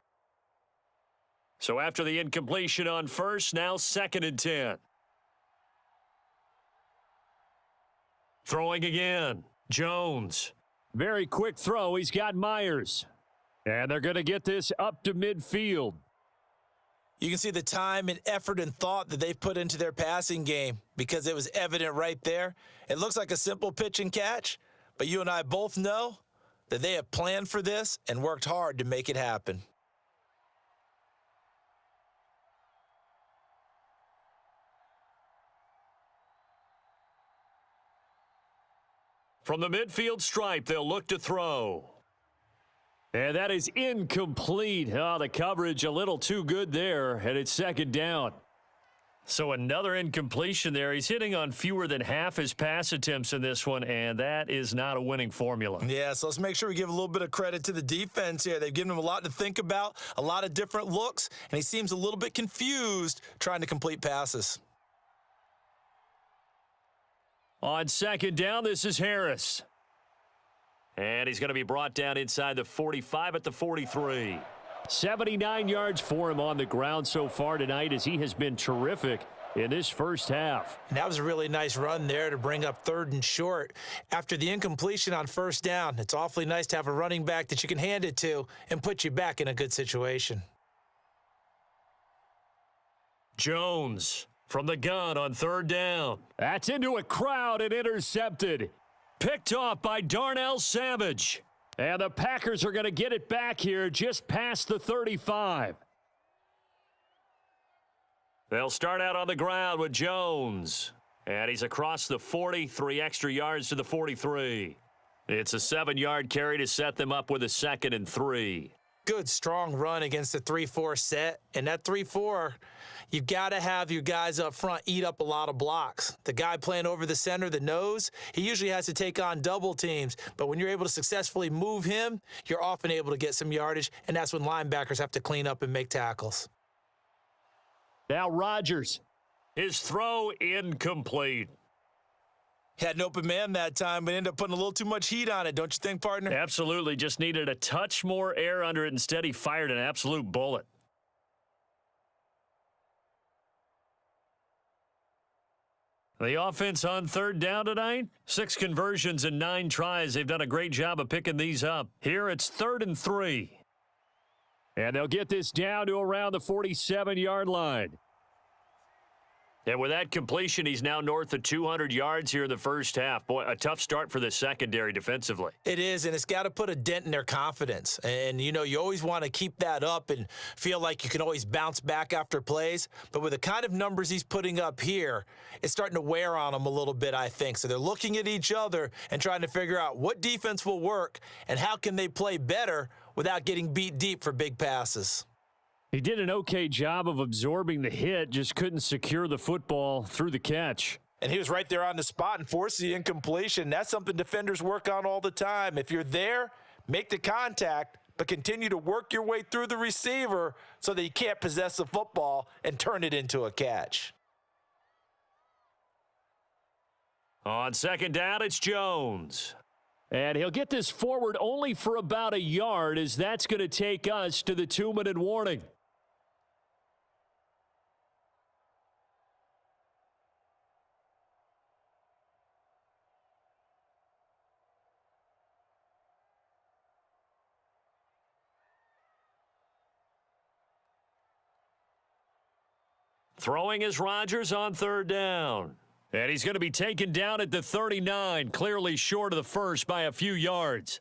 [SPEAKER 1] So after the incompletion on first, now 2nd and 10. Throwing again, Jones. Very quick throw. He's got Myers. And they're going to get this up to midfield.
[SPEAKER 2] You can see the time and effort and thought that they've put into their passing game, because it was evident right there. It looks like a simple pitch and catch, but you and I both know that they have planned for this and worked hard to make it happen.
[SPEAKER 1] From the midfield stripe, they'll look to throw. And that is incomplete. Oh, the coverage a little too good there, and it's 2nd down. So another incompletion there. He's hitting on fewer than half his pass attempts in this one, and that is not a winning formula.
[SPEAKER 2] Yeah, so let's make sure we give a little bit of credit to the defense here. They've given him a lot to think about, a lot of different looks, and he seems a little bit confused trying to complete passes.
[SPEAKER 1] On 2nd down, this is Harris. And he's going to be brought down inside the 45 at the 43. 79 yards for him on the ground so far tonight, as he has been terrific in this first half.
[SPEAKER 2] And that was a really nice run there to bring up 3rd and short. After the incompletion on 1st down, it's awfully nice to have a running back that you can hand it to and put you back in a good situation.
[SPEAKER 1] Jones from the gun on 3rd down. That's into a crowd and intercepted. Picked off by Darnell Savage. And the Packers are going to get it back here just past the 35. They'll start out on the ground with Jones. And he's across the 40, 3 extra yards to the 43. It's a 7-yard carry to set them up with a 2nd and 3.
[SPEAKER 2] Good, strong run against the 3-4 set. And that 3-4, you've got to have your guys up front eat up a lot of blocks. The guy playing over the center, the nose, he usually has to take on double teams. But when you're able to successfully move him, you're often able to get some yardage, and that's when linebackers have to clean up and make tackles.
[SPEAKER 1] Now Rodgers. His throw incomplete.
[SPEAKER 2] Had an open man that time, but ended up putting a little too much heat on it, don't you think, partner?
[SPEAKER 1] Absolutely. Just needed a touch more air under it. Instead, he fired an absolute bullet. The offense on 3rd down tonight, 6 conversions and 9 tries. They've done a great job of picking these up. Here it's 3rd and 3. And they'll get this down to around the 47-yard line. And with that completion, he's now north of 200 yards here in the first half. Boy, a tough start for the secondary defensively.
[SPEAKER 2] It is, and it's got to put a dent in their confidence. And, you know, you always want to keep that up and feel like you can always bounce back after plays. But with the kind of numbers he's putting up here, it's starting to wear on them a little bit, I think. So they're looking at each other and trying to figure out what defense will work and how can they play better without getting beat deep for big passes.
[SPEAKER 1] He did an okay job of absorbing the hit, just couldn't secure the football through the catch.
[SPEAKER 2] And he was right there on the spot and forced the incompletion. That's something defenders work on all the time. If you're there, make the contact, but continue to work your way through the receiver so that you can't possess the football and turn it into a catch.
[SPEAKER 1] On second down, it's Jones. And he'll get this forward only for about a yard, as that's going to take us to the 2-minute warning. Throwing is Rodgers on third down. And he's going to be taken down at the 39, clearly short of the first by a few yards.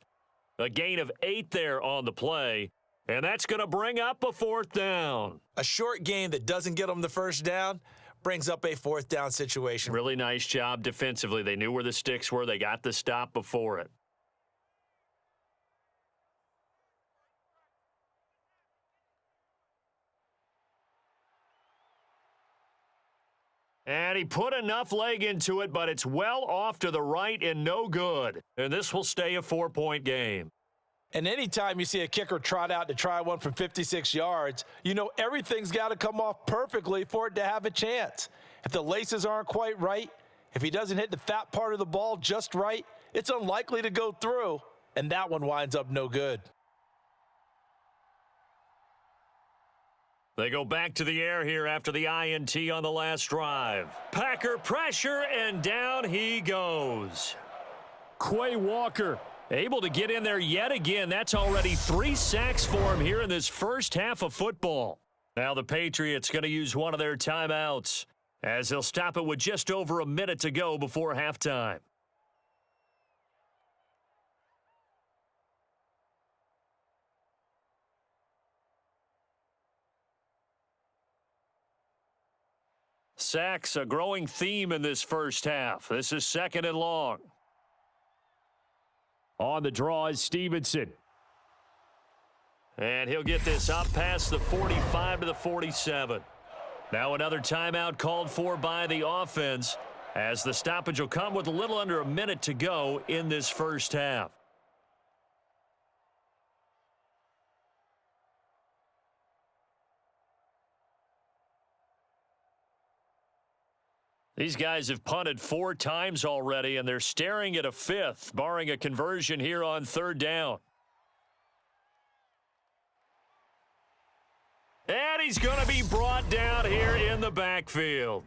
[SPEAKER 1] A gain of 8 there on the play, and that's going to bring up a fourth down.
[SPEAKER 2] A short gain that doesn't get them the first down brings up a fourth down situation.
[SPEAKER 1] Really nice job defensively. They knew where the sticks were. They got the stop before it. And he put enough leg into it, but it's well off to the right and no good. And this will stay a 4-point game.
[SPEAKER 2] And anytime you see a kicker trot out to try one from 56 yards, you know everything's got to come off perfectly for it to have a chance. If the laces aren't quite right, if he doesn't hit the fat part of the ball just right, it's unlikely to go through, and that one winds up no good.
[SPEAKER 1] They go back to the air here after the INT on the last drive. Packer pressure, and down he goes. Quay Walker able to get in there yet again. That's already 3 sacks for him here in this first half of football. Now the Patriots going to use one of their timeouts, as they'll stop it with just over a minute to go before halftime. Sacks, a growing theme in this first half. This is second and long. On the draw is Stevenson. And he'll get this up past the 45 to the 47. Now another timeout called for by the offense, as the stoppage will come with a little under a minute to go in this first half. These guys have punted 4 times already, and they're staring at a 5th, barring a conversion here on third down. And he's going to be brought down here in the backfield.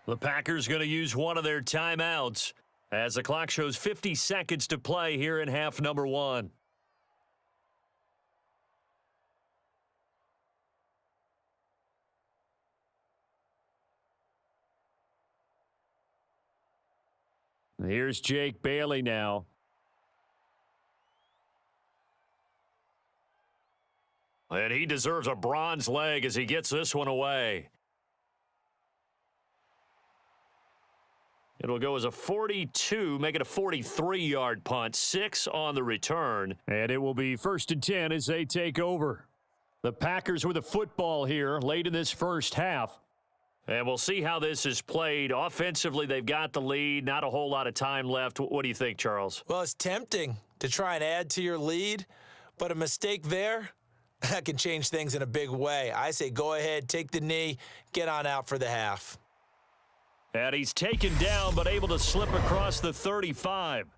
[SPEAKER 1] The Packers going to use one of their timeouts, as the clock shows 50 seconds to play here in half number 1. Here's Jake Bailey now. And he deserves a bronze leg as he gets this one away. It'll go as a 42, make it a 43-yard punt, 6 on the return. And it will be 1st and 10 as they take over. The Packers with the football here late in this first half. And we'll see how this is played. Offensively, they've got the lead. Not a whole lot of time left. What do you think, Charles?
[SPEAKER 2] Well, it's tempting to try and add to your lead, but a mistake there, that can change things in a big way. I say go ahead, take the knee, get on out for the half.
[SPEAKER 1] And he's taken down, but able to slip across the 35.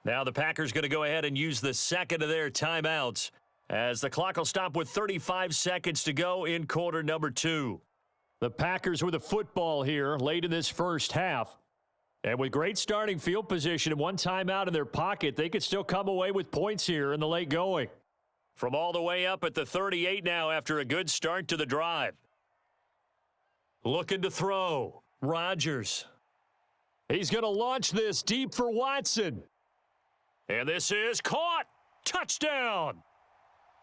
[SPEAKER 1] Now the Packers going to go ahead and use the second of their timeouts, as the clock will stop with 35 seconds to go in quarter number 2. The Packers with a football here late in this first half. And with great starting field position and one timeout in their pocket, they could still come away with points here in the late going. From all the way up at the 38 now after a good start to the drive. Looking to throw. Rodgers. He's going to launch this deep for Watson. And this is caught. Touchdown.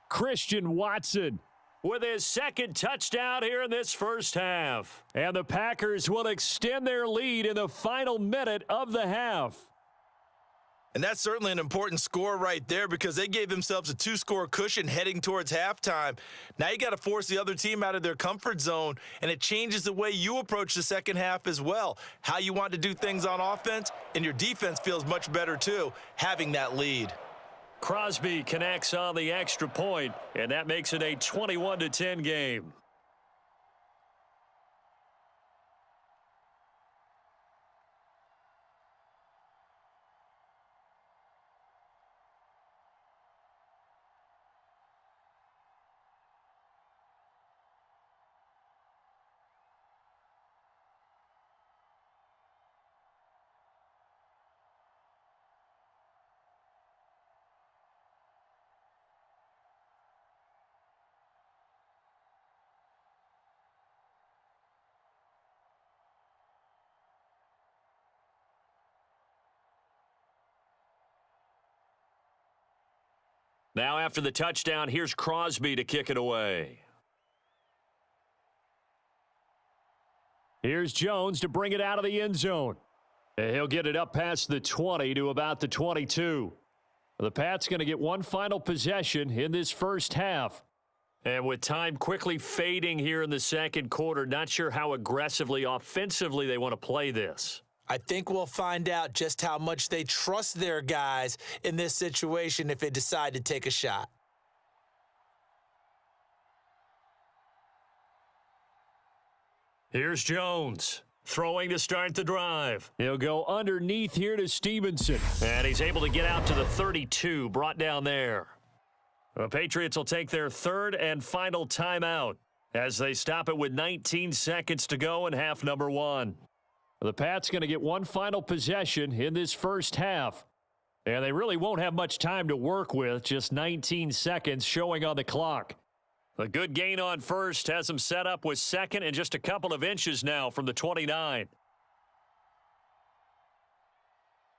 [SPEAKER 1] Christian Watson with his second touchdown here in this first half. And the Packers will extend their lead in the final minute of the half.
[SPEAKER 2] And that's certainly an important score right there, because they gave themselves a 2-score cushion heading towards halftime. Now you got to force the other team out of their comfort zone, and it changes the way you approach the second half as well. How you want to do things on offense, and your defense feels much better too, having that lead.
[SPEAKER 1] Crosby connects on the extra point, and that makes it a 21-10 game. Now after the touchdown, here's Crosby to kick it away. Here's Jones to bring it out of the end zone. And he'll get it up past the 20 to about the 22. The Pats going to get one final possession in this first half. And with time quickly fading here in the second quarter, not sure how aggressively, offensively they want to play this.
[SPEAKER 2] I think we'll find out just how much they trust their guys in this situation if they decide to take a shot.
[SPEAKER 1] Here's Jones, throwing to start the drive. He'll go underneath here to Stevenson. And he's able to get out to the 32, brought down there. The Patriots will take their third and final timeout as they stop it with 19 seconds to go in half number one. The Pats going to get one final possession in this first half. And they really won't have much time to work with, just 19 seconds showing on the clock. A good gain on first has them set up with second and just a couple of inches now from the 29.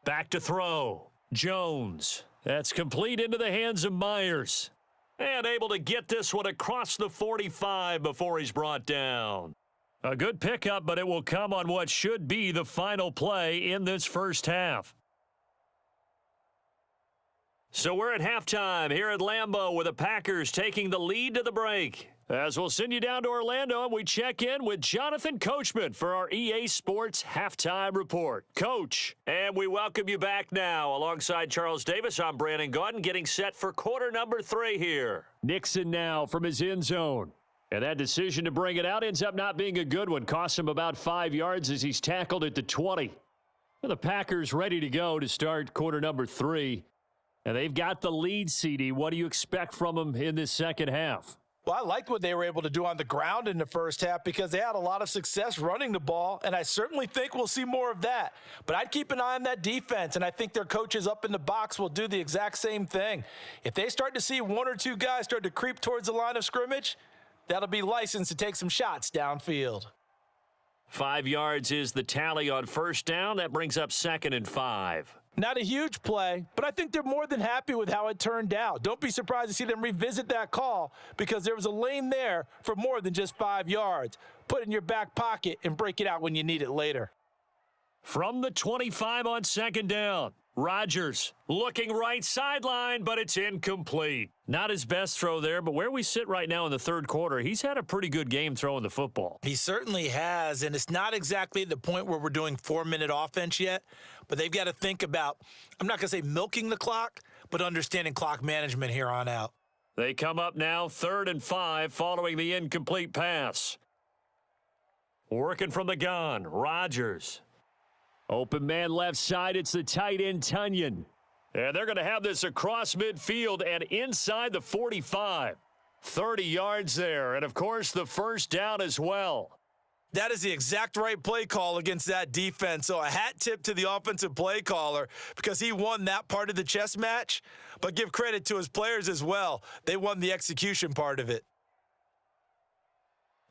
[SPEAKER 1] Back to throw. Jones. That's complete into the hands of Myers. And able to get this one across the 45 before he's brought down. A good pickup, but it will come on what should be the final play in this first half. So we're at halftime here at Lambeau with the Packers taking the lead to the break. As we'll send you down to Orlando and we check in with Jonathan Coachman for our EA Sports Halftime Report. Coach, and we welcome you back now. Alongside Charles Davis, I'm Brandon Gaudin getting set for quarter number 3 here. Nixon now from his end zone. And that decision to bring it out ends up not being a good one. Costs him about 5 yards as he's tackled at the 20. And the Packers ready to go to start quarter number 3. And they've got the lead, CD. What do you expect from them in this second half?
[SPEAKER 2] Well, I liked what they were able to do on the ground in the first half because they had a lot of success running the ball, and I certainly think we'll see more of that. But I'd keep an eye on that defense, and I think their coaches up in the box will do the exact same thing. If they start to see one or two guys start to creep towards the line of scrimmage, that'll be licensed to take some shots downfield.
[SPEAKER 1] 5 yards is the tally on first down. That brings up 2nd and 5.
[SPEAKER 2] Not a huge play, but I think they're more than happy with how it turned out. Don't be surprised to see them revisit that call because there was a lane there for more than just 5 yards. Put it in your back pocket and break it out when you need it later.
[SPEAKER 1] From the 25 on 2nd down, Rodgers looking right sideline, but it's incomplete. Not his best throw there, but where we sit right now in the third quarter, he's had a pretty good game throwing the football.
[SPEAKER 2] He certainly has, and it's not exactly the point where we're doing 4-minute offense yet, but they've got to think about, I'm not going to say milking the clock, but understanding clock management here on out.
[SPEAKER 1] They come up now 3rd and 5 following the incomplete pass. Working from the gun, Rodgers. Open man left side, it's the tight end Tunyon. And they're going to have this across midfield and inside the 45. 30 yards there, and of course the first down as well.
[SPEAKER 2] That is the exact right play call against that defense. So a hat tip to the offensive play caller because he won that part of the chess match. But give credit to his players as well. They won the execution part of it.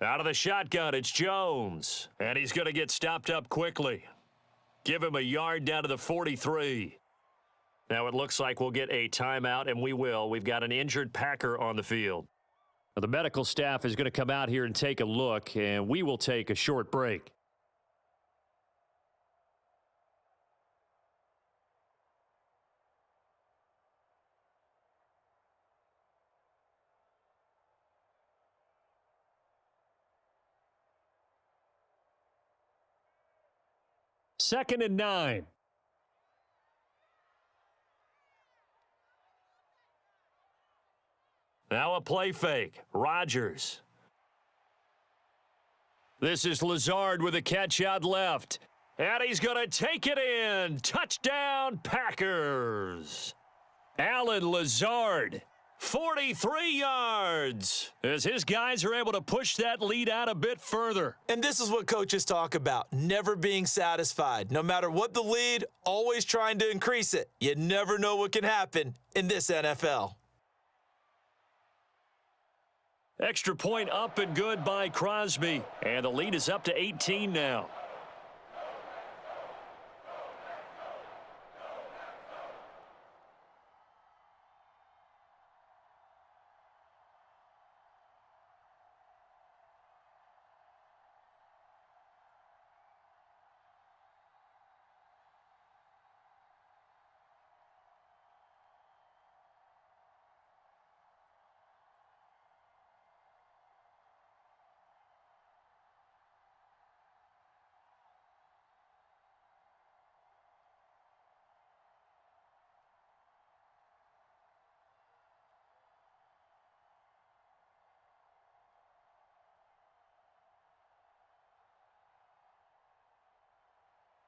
[SPEAKER 1] Out of the shotgun, it's Jones. And he's going to get stopped up quickly. Give him a yard down to the 43. Now it looks like we'll get a timeout, and we will. We've got an injured Packer on the field. The medical staff is going to come out here and take a look, and we will take a short break. Second and 9. Now a play fake. Rodgers. This is Lazard with a catch out left. And he's going to take it in. Touchdown, Packers. Alan Lazard, 43 yards, as his guys are able to push that lead out a bit further.
[SPEAKER 2] And this is what coaches talk about, never being satisfied. No matter what the lead, always trying to increase it. You never know what can happen in this NFL.
[SPEAKER 1] Extra point up and good by Crosby. And the lead is up to 18 now.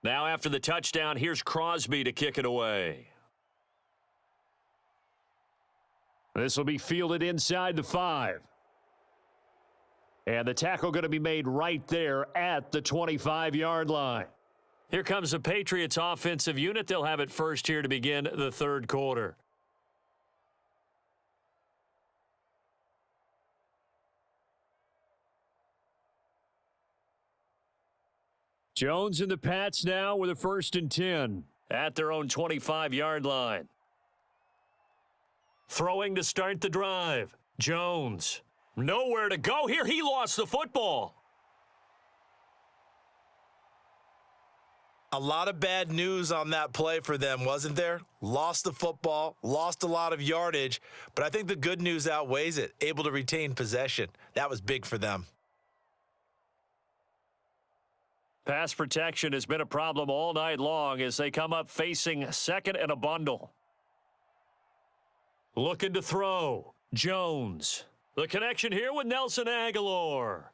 [SPEAKER 1] Now after the touchdown, here's Crosby to kick it away. This will be fielded inside the 5. And the tackle going to be made right there at the 25-yard line. Here comes the Patriots offensive unit. They'll have it first here to begin the third quarter. Jones and the Pats now with a 1st and 10 at their own 25-yard line. Throwing to start the drive. Jones. Nowhere to go here. He lost the football.
[SPEAKER 2] A lot of bad news on that play for them, wasn't there? Lost the football, lost a lot of yardage, but I think the good news outweighs it. Able to retain possession. That was big for them.
[SPEAKER 1] Pass protection has been a problem all night long as they come up facing 2nd and a bundle. Looking to throw. Jones. The connection here with Nelson Aguilar.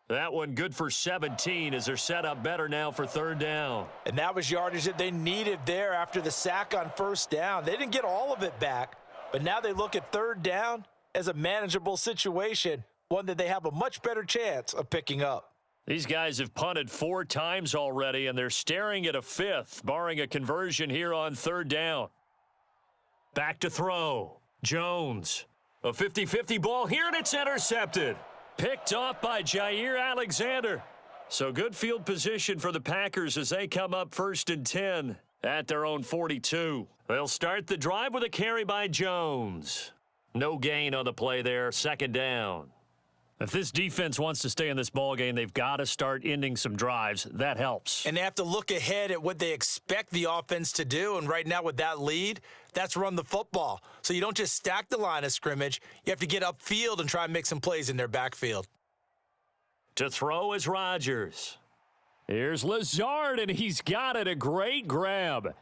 [SPEAKER 1] That one good for 17 as they're set up better now for 3rd down.
[SPEAKER 2] And that was yardage that they needed there after the sack on 1st down. They didn't get all of it back, but now they look at 3rd down as a manageable situation, one that they have a much better chance of picking up.
[SPEAKER 1] These guys have punted 4 times already, and they're staring at a 5th, barring a conversion here on 3rd down. Back to throw. Jones. A 50-50 ball here, and it's intercepted. Picked off by Jair Alexander. So good field position for the Packers as they come up 1st and 10 at their own 42. They'll start the drive with a carry by Jones. No gain on the play there, 2nd down. If this defense wants to stay in this ballgame, they've got to start ending some drives. That helps.
[SPEAKER 2] And they have to look ahead at what they expect the offense to do. And right now with that lead, that's run the football. So you don't just stack the line of scrimmage. You have to get upfield and try and make some plays in their backfield.
[SPEAKER 1] To throw is Rodgers. Here's Lazard, and he's got it. A great grab.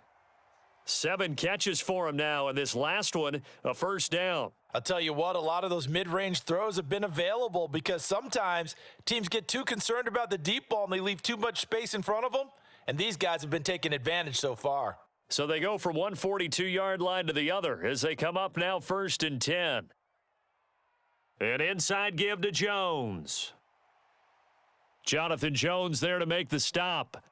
[SPEAKER 1] 7 catches for him now, and this last one, a 1st down.
[SPEAKER 2] I'll tell you what, a lot of those mid-range throws have been available because sometimes teams get too concerned about the deep ball and they leave too much space in front of them, and these guys have been taking advantage so far.
[SPEAKER 1] So they go from one 42-yard line to the other as they come up now 1st and 10. An inside give to Jones. Jonathan Jones there to make the stop.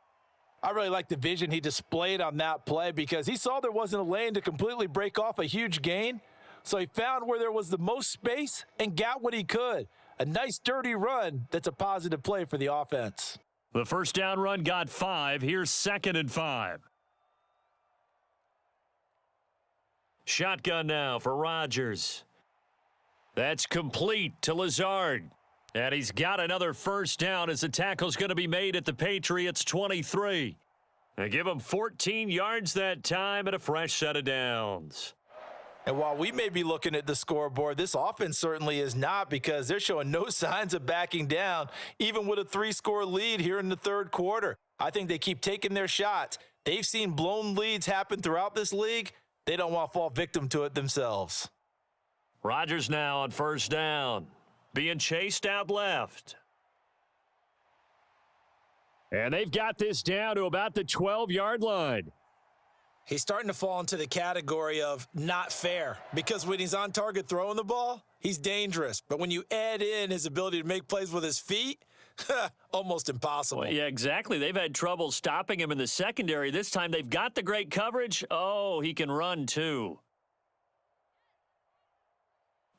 [SPEAKER 2] I really like the vision he displayed on that play because he saw there wasn't a lane to completely break off a huge gain. So he found where there was the most space and got what he could. A nice dirty run that's a positive play for the offense.
[SPEAKER 1] The 1st down run got 5. Here's 2nd and 5. Shotgun now for Rodgers. That's complete to Lazard. And he's got another 1st down as the tackle's going to be made at the Patriots 23. They give him 14 yards that time and a fresh set of downs.
[SPEAKER 2] And while we may be looking at the scoreboard, this offense certainly is not because they're showing no signs of backing down, even with a 3-score lead here in the 3rd quarter. I think they keep taking their shots. They've seen blown leads happen throughout this league. They don't want to fall victim to it themselves.
[SPEAKER 1] Rodgers now on 1st down. Being chased out left. And they've got this down to about the 12-yard line.
[SPEAKER 2] He's starting to fall into the category of not fair because when he's on target throwing the ball, he's dangerous. But when you add in his ability to make plays with his feet, almost impossible.
[SPEAKER 1] Well, yeah, exactly. They've had trouble stopping him in the secondary. This time they've got the great coverage. Oh, he can run too.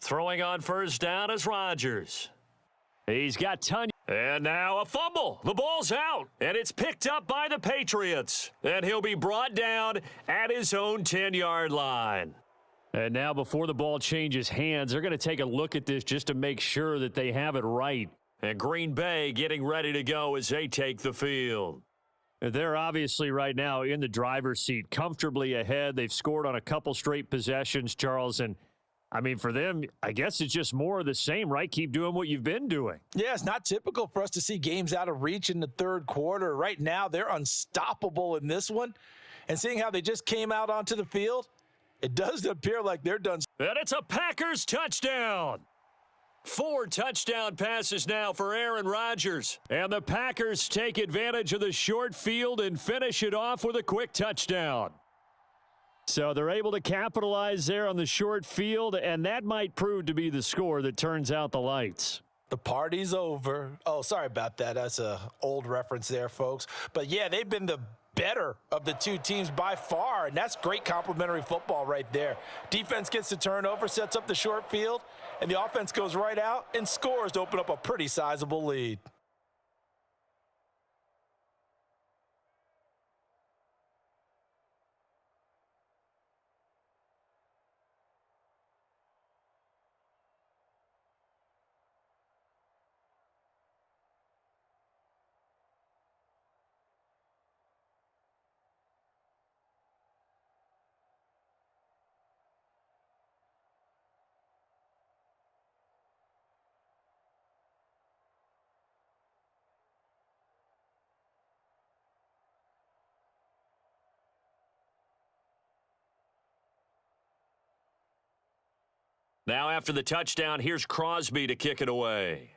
[SPEAKER 1] Throwing on 1st down is Rodgers. He's got ton. And now a fumble. The ball's out, and it's picked up by the Patriots. And he'll be brought down at his own 10-yard line. And now before the ball changes hands, they're going to take a look at this just to make sure that they have it right. And Green Bay getting ready to go as they take the field. They're obviously right now in the driver's seat, comfortably ahead. They've scored on a couple straight possessions, Charles, and I mean, for them, I guess it's just more of the same, right? Keep doing what you've been doing.
[SPEAKER 2] Yeah, it's not typical for us to see games out of reach in the 3rd quarter. Right now, they're unstoppable in this one. And seeing how they just came out onto the field, it does appear like they're done.
[SPEAKER 1] And it's a Packers touchdown. 4 touchdown passes now for Aaron Rodgers. And the Packers take advantage of the short field and finish it off with a quick touchdown. So they're able to capitalize there on the short field, and that might prove to be the score that turns out the lights.
[SPEAKER 2] The party's over. Oh, sorry about that. That's an old reference there, folks. But, yeah, they've been the better of the two teams by far, and that's great complimentary football right there. Defense gets the turnover, sets up the short field, and the offense goes right out and scores to open up a pretty sizable lead.
[SPEAKER 1] Now after the touchdown, here's Crosby to kick it away.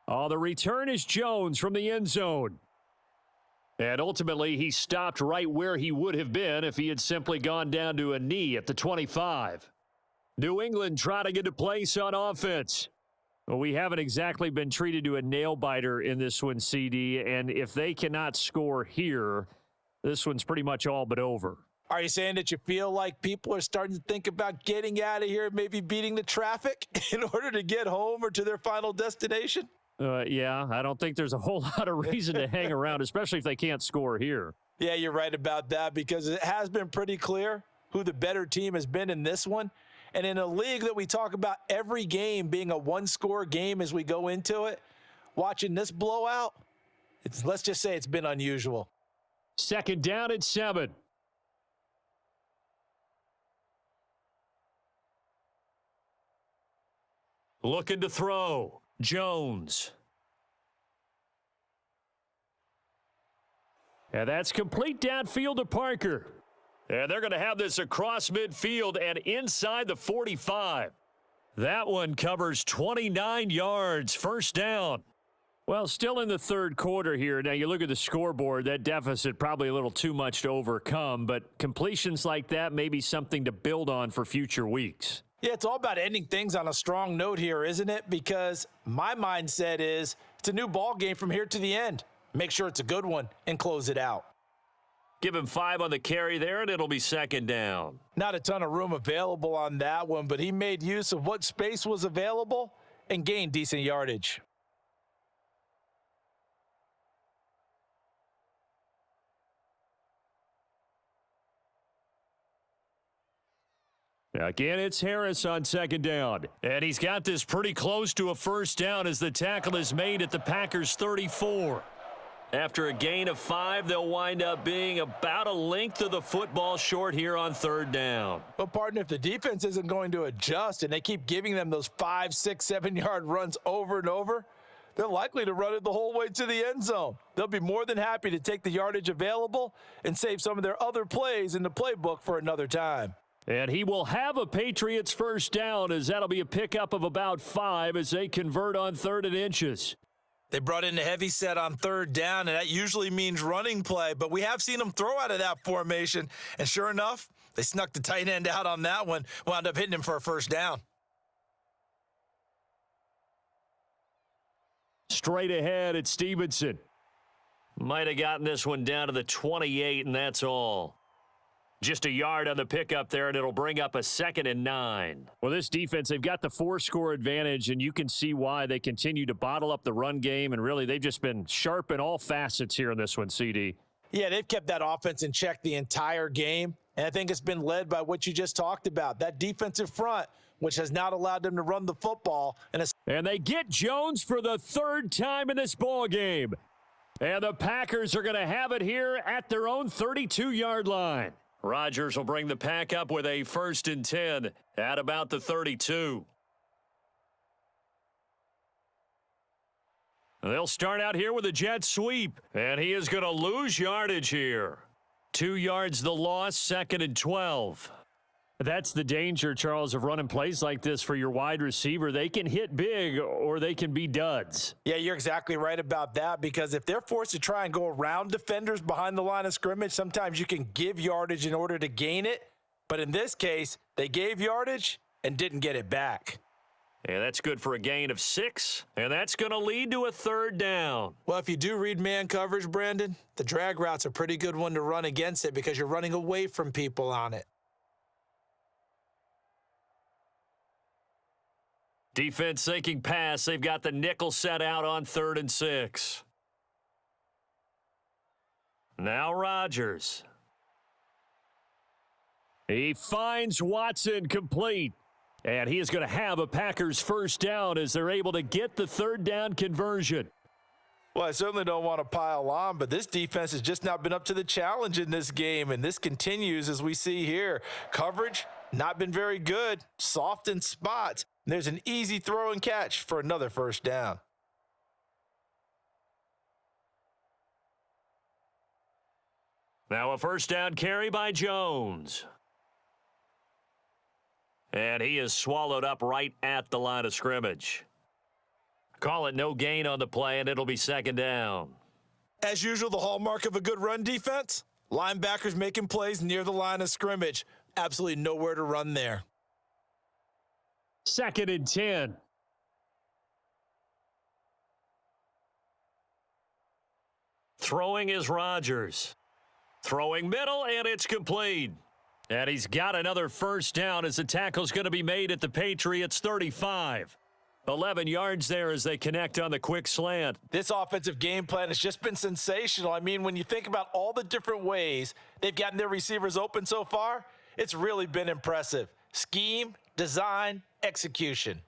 [SPEAKER 1] Oh, the return is Jones from the end zone. And ultimately, he stopped right where he would have been if he had simply gone down to a knee at the 25. New England trying to get a place on offense. Well, we haven't exactly been treated to a nail-biter in this one, CD, and if they cannot score here, this one's pretty much all but over.
[SPEAKER 2] Are you saying that you feel like people are starting to think about getting out of here, maybe beating the traffic in order to get home or to their final destination?
[SPEAKER 1] Yeah, I don't think there's a whole lot of reason to hang around, especially if they can't score here.
[SPEAKER 2] Yeah, you're right about that because it has been pretty clear who the better team has been in this one. And in a league that we talk about every game being a one-score game as we go into it, watching this blowout, let's just say it's been unusual.
[SPEAKER 1] Second down at 7. Looking to throw. Jones. And that's complete downfield to Parker. And they're going to have this across midfield and inside the 45. That one covers 29 yards. First down. Well, still in the third quarter here. Now, you look at the scoreboard, that deficit probably a little too much to overcome, but completions like that may be something to build on for future weeks.
[SPEAKER 2] Yeah, it's all about ending things on a strong note here, isn't it? Because my mindset is it's a new ball game from here to the end. Make sure it's a good one and close it out.
[SPEAKER 1] Give him 5 on the carry there, and it'll be second down.
[SPEAKER 2] Not a ton of room available on that one, but he made use of what space was available and gained decent yardage.
[SPEAKER 1] Again, it's Harris on second down. And he's got this pretty close to a first down as the tackle is made at the Packers' 34. After a gain of 5, they'll wind up being about a length of the football short here on third down.
[SPEAKER 2] But, partner, if the defense isn't going to adjust and they keep giving them those 5, 6, 7-yard runs over and over, they're likely to run it the whole way to the end zone. They'll be more than happy to take the yardage available and save some of their other plays in the playbook for another time.
[SPEAKER 1] And he will have a Patriots first down as that'll be a pickup of about 5 as they convert on 3rd and inches.
[SPEAKER 2] They brought in a heavy set on third down, and that usually means running play, but we have seen them throw out of that formation, and sure enough, they snuck the tight end out on that one, wound up hitting him for a first down.
[SPEAKER 1] Straight ahead at Stevenson. Might have gotten this one down to the 28, and that's all. Just a yard on the pickup there, and it'll bring up a 2nd and 9. Well, this defense, they've got the 4-score advantage, and you can see why they continue to bottle up the run game, and really they've just been sharp in all facets here in this one, CD.
[SPEAKER 2] Yeah, they've kept that offense in check the entire game, and I think it's been led by what you just talked about, that defensive front, which has not allowed them to run the football. And
[SPEAKER 1] they get Jones for the 3rd time in this ball game. And the Packers are going to have it here at their own 32-yard line. Rodgers will bring the pack up with a 1st and 10 at about the 32. They'll start out here with a jet sweep, and he is going to lose yardage here. 2 yards the loss, 2nd and 12. That's the danger, Charles, of running plays like this for your wide receiver. They can hit big or they can be duds.
[SPEAKER 2] Yeah, you're exactly right about that, because if they're forced to try and go around defenders behind the line of scrimmage, sometimes you can give yardage in order to gain it. But in this case, they gave yardage and didn't get it back.
[SPEAKER 1] And that's good for a gain of 6, and that's going to lead to a 3rd down.
[SPEAKER 2] Well, if you do read man coverage, Brandon, the drag route's a pretty good one to run against it because you're running away from people on it.
[SPEAKER 1] Defense thinking pass. They've got the nickel set out on 3rd and 6. Now Rodgers. He finds Watson complete. And he is going to have a Packers 1st down as they're able to get the 3rd down conversion.
[SPEAKER 2] Well, I certainly don't want to pile on, but this defense has just not been up to the challenge in this game, and this continues as we see here. Coverage, not been very good, soft in spots. There's an easy throw and catch for another 1st down.
[SPEAKER 1] Now a 1st down carry by Jones. And he is swallowed up right at the line of scrimmage. Call it no gain on the play, and it'll be 2nd down.
[SPEAKER 2] As usual, the hallmark of a good run defense, linebackers making plays near the line of scrimmage. Absolutely nowhere to run there.
[SPEAKER 1] 2nd and 10. Throwing is Rodgers. Throwing middle, and it's complete. And he's got another 1st down as the tackle's going to be made at the Patriots 35. 11 yards there as they connect on the quick slant.
[SPEAKER 2] This offensive game plan has just been sensational. I mean, when you think about all the different ways they've gotten their receivers open so far, it's really been impressive. Scheme, design, execution.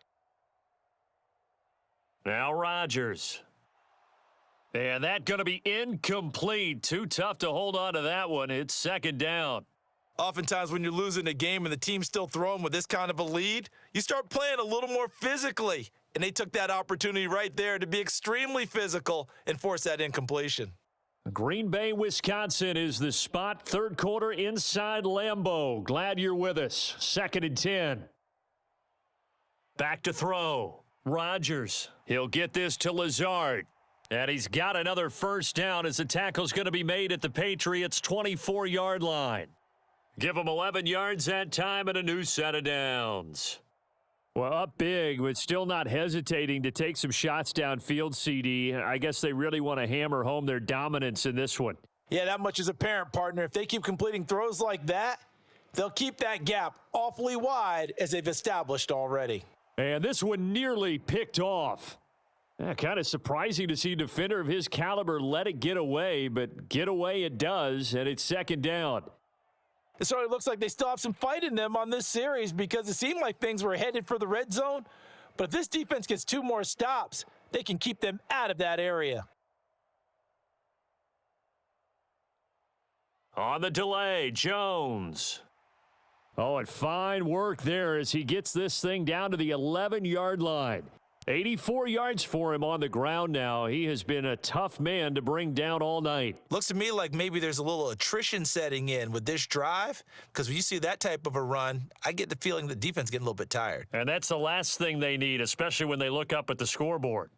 [SPEAKER 1] Now Rodgers. And that's going to be incomplete. Too tough to hold on to that one. It's 2nd down.
[SPEAKER 2] Oftentimes when you're losing a game and the team's still throwing with this kind of a lead, you start playing a little more physically. And they took that opportunity right there to be extremely physical and force that incompletion.
[SPEAKER 1] Green Bay, Wisconsin is the spot. 3rd quarter inside Lambeau. Glad you're with us. 2nd and 10. Back to throw. Rodgers. He'll get this to Lazard. And he's got another 1st down as the tackle's going to be made at the Patriots' 24-yard line. Give them 11 yards that time and a new set of downs. Well, up big, but still not hesitating to take some shots downfield, CD. I guess they really want to hammer home their dominance in this one.
[SPEAKER 2] Yeah, that much is apparent, partner. If they keep completing throws like that, they'll keep that gap awfully wide as they've established already.
[SPEAKER 1] And this one nearly picked off. Kind of surprising to see a defender of his caliber let it get away, but get away it does, and it's 2nd down.
[SPEAKER 2] It certainly looks like they still have some fight in them on this series because it seemed like things were headed for the red zone. But if this defense gets 2 more stops, they can keep them out of that area.
[SPEAKER 1] On the delay, Jones. Oh, and fine work there as he gets this thing down to the 11-yard line. 84 yards for him on the ground now. He has been a tough man to bring down all night.
[SPEAKER 2] Looks to me like maybe there's a little attrition setting in with this drive, because when you see that type of a run, I get the feeling the defense is getting a little bit tired.
[SPEAKER 1] And that's the last thing they need, especially when they look up at the scoreboard.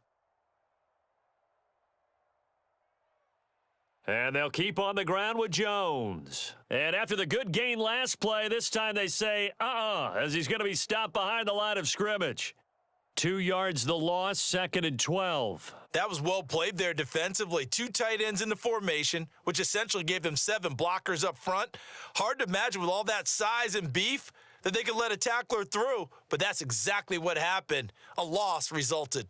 [SPEAKER 1] And they'll keep on the ground with Jones. And after the good gain last play, this time they say, as he's going to be stopped behind the line of scrimmage. 2 yards the loss, 2nd and 12.
[SPEAKER 2] That was well played there defensively. 2 tight ends in the formation, which essentially gave them 7 blockers up front. Hard to imagine with all that size and beef that they could let a tackler through, but that's exactly what happened. A loss resulted.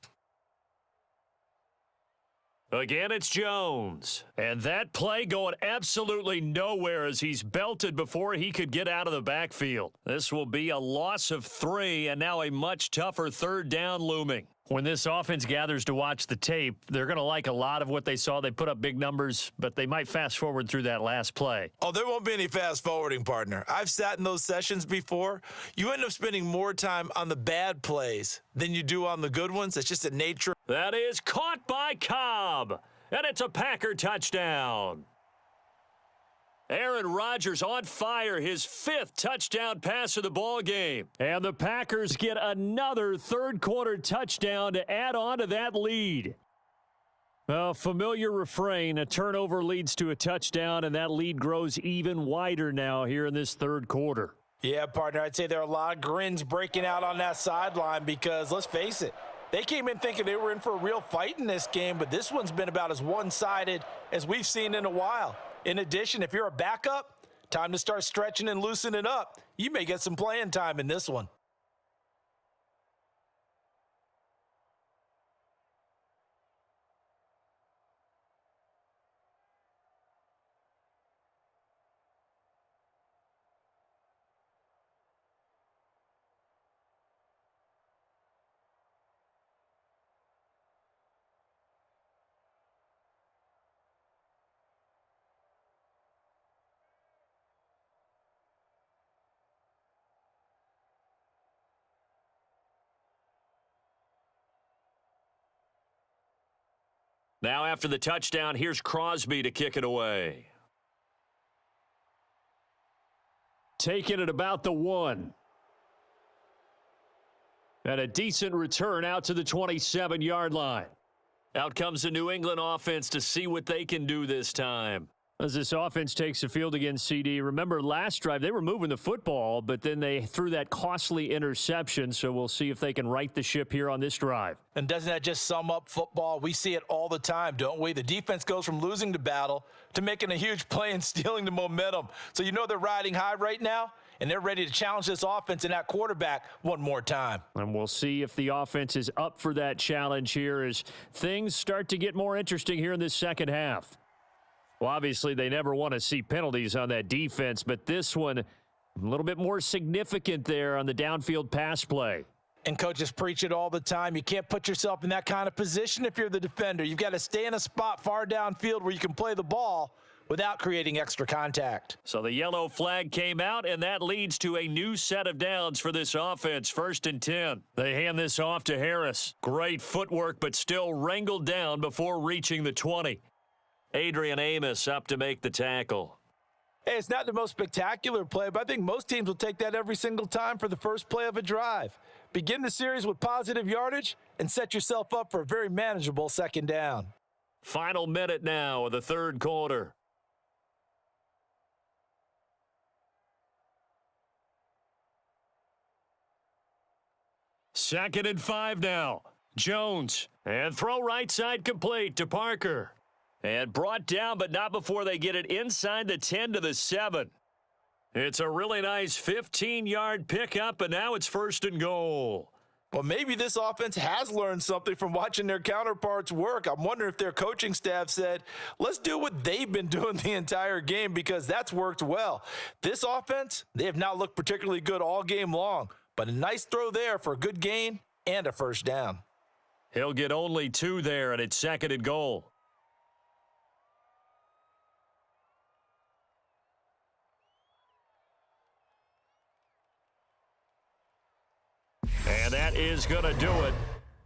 [SPEAKER 1] Again, it's Jones. And that play going absolutely nowhere as he's belted before he could get out of the backfield. This will be a loss of 3 and now a much tougher 3rd down looming. When this offense gathers to watch the tape, they're going to like a lot of what they saw. They put up big numbers, but they might fast forward through that last play.
[SPEAKER 2] Oh, there won't be any fast forwarding, partner. I've sat in those sessions before. You end up spending more time on the bad plays than you do on the good ones. It's just the nature.
[SPEAKER 1] That is caught by Cobb, and it's a Packer touchdown. Aaron Rodgers on fire, his 5th touchdown pass of the ball game. And the Packers get another third-quarter touchdown to add on to that lead. A familiar refrain, a turnover leads to a touchdown, and that lead grows even wider now here in this third quarter.
[SPEAKER 2] Yeah, partner, I'd say there are a lot of grins breaking out on that sideline because, let's face it, they came in thinking they were in for a real fight in this game, but this one's been about as one-sided as we've seen in a while. In addition, if you're a backup, time to start stretching and loosening up. You may get some playing time in this one.
[SPEAKER 1] Now after the touchdown, here's Crosby to kick it away. Taking it about the 1. And a decent return out to the 27-yard line. Out comes the New England offense to see what they can do this time. As this offense takes the field against CD, remember last drive they were moving the football, but then they threw that costly interception, so we'll see if they can right the ship here on this drive.
[SPEAKER 2] And doesn't that just sum up football? We see it all the time, don't we? The defense goes from losing the battle to making a huge play and stealing the momentum. So you know they're riding high right now, and they're ready to challenge this offense and that quarterback one more time.
[SPEAKER 1] And we'll see if the offense is up for that challenge here as things start to get more interesting here in this second half. Well, obviously, they never want to see penalties on that defense, but this one, a little bit more significant there on the downfield pass play.
[SPEAKER 2] And coaches preach it all the time. You can't put yourself in that kind of position if you're the defender. You've got to stay in a spot far downfield where you can play the ball without creating extra contact.
[SPEAKER 1] So the yellow flag came out, and that leads to a new set of downs for this offense. 1st and 10. They hand this off to Harris. Great footwork, but still wrangled down before reaching the 20. Adrian Amos up to make the tackle.
[SPEAKER 2] Hey, it's not the most spectacular play, but I think most teams will take that every single time for the first play of a drive. Begin the series with positive yardage and set yourself up for a very manageable second down.
[SPEAKER 1] Final minute now of the third quarter. Second and 5 now. Jones. And throw right side complete to Parker. And brought down, but not before they get it inside the 10 to the 7. It's a really nice 15-yard pickup, and now it's 1st and goal.
[SPEAKER 2] Well, maybe this offense has learned something from watching their counterparts work. I'm wondering if their coaching staff said, let's do what they've been doing the entire game because that's worked well. This offense, they have not looked particularly good all game long, but a nice throw there for a good gain and a first down.
[SPEAKER 1] He'll get only 2 there, and it's 2nd and goal. And that is going to do it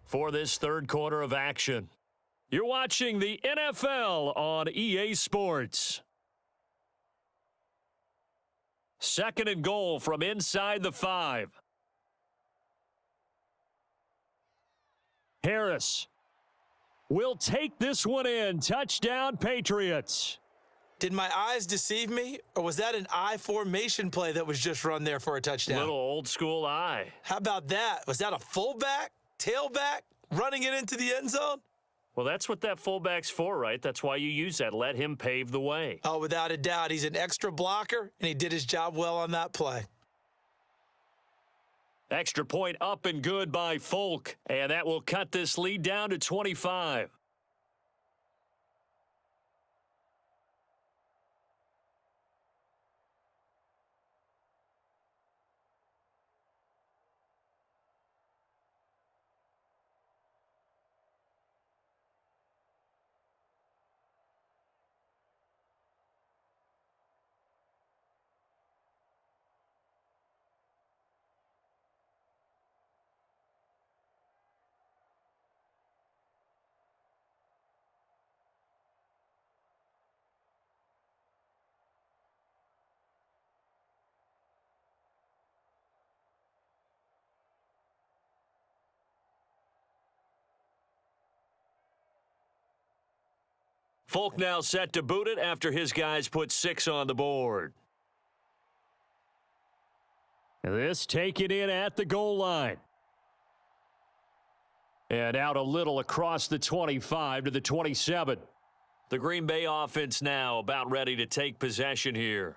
[SPEAKER 1] for this third quarter of action. You're watching the NFL on EA Sports. 2nd and goal from inside the 5. Harris will take this one in. Touchdown, Patriots.
[SPEAKER 2] Did my eyes deceive me, or was that an I formation play that was just run there for a touchdown?
[SPEAKER 1] Little old school eye.
[SPEAKER 2] How about that? Was that a fullback, tailback, running it into the end zone?
[SPEAKER 1] Well, that's what that fullback's for, right? That's why you use that. Let him pave the way.
[SPEAKER 2] Oh, without a doubt. He's an extra blocker, and he did his job well on that play.
[SPEAKER 1] Extra point up and good by Folk, and that will cut this lead down to 25. Folk now set to boot it after his guys put 6 on the board. This taken in at the goal line. And out a little across the 25 to the 27. The Green Bay offense now about ready to take possession here.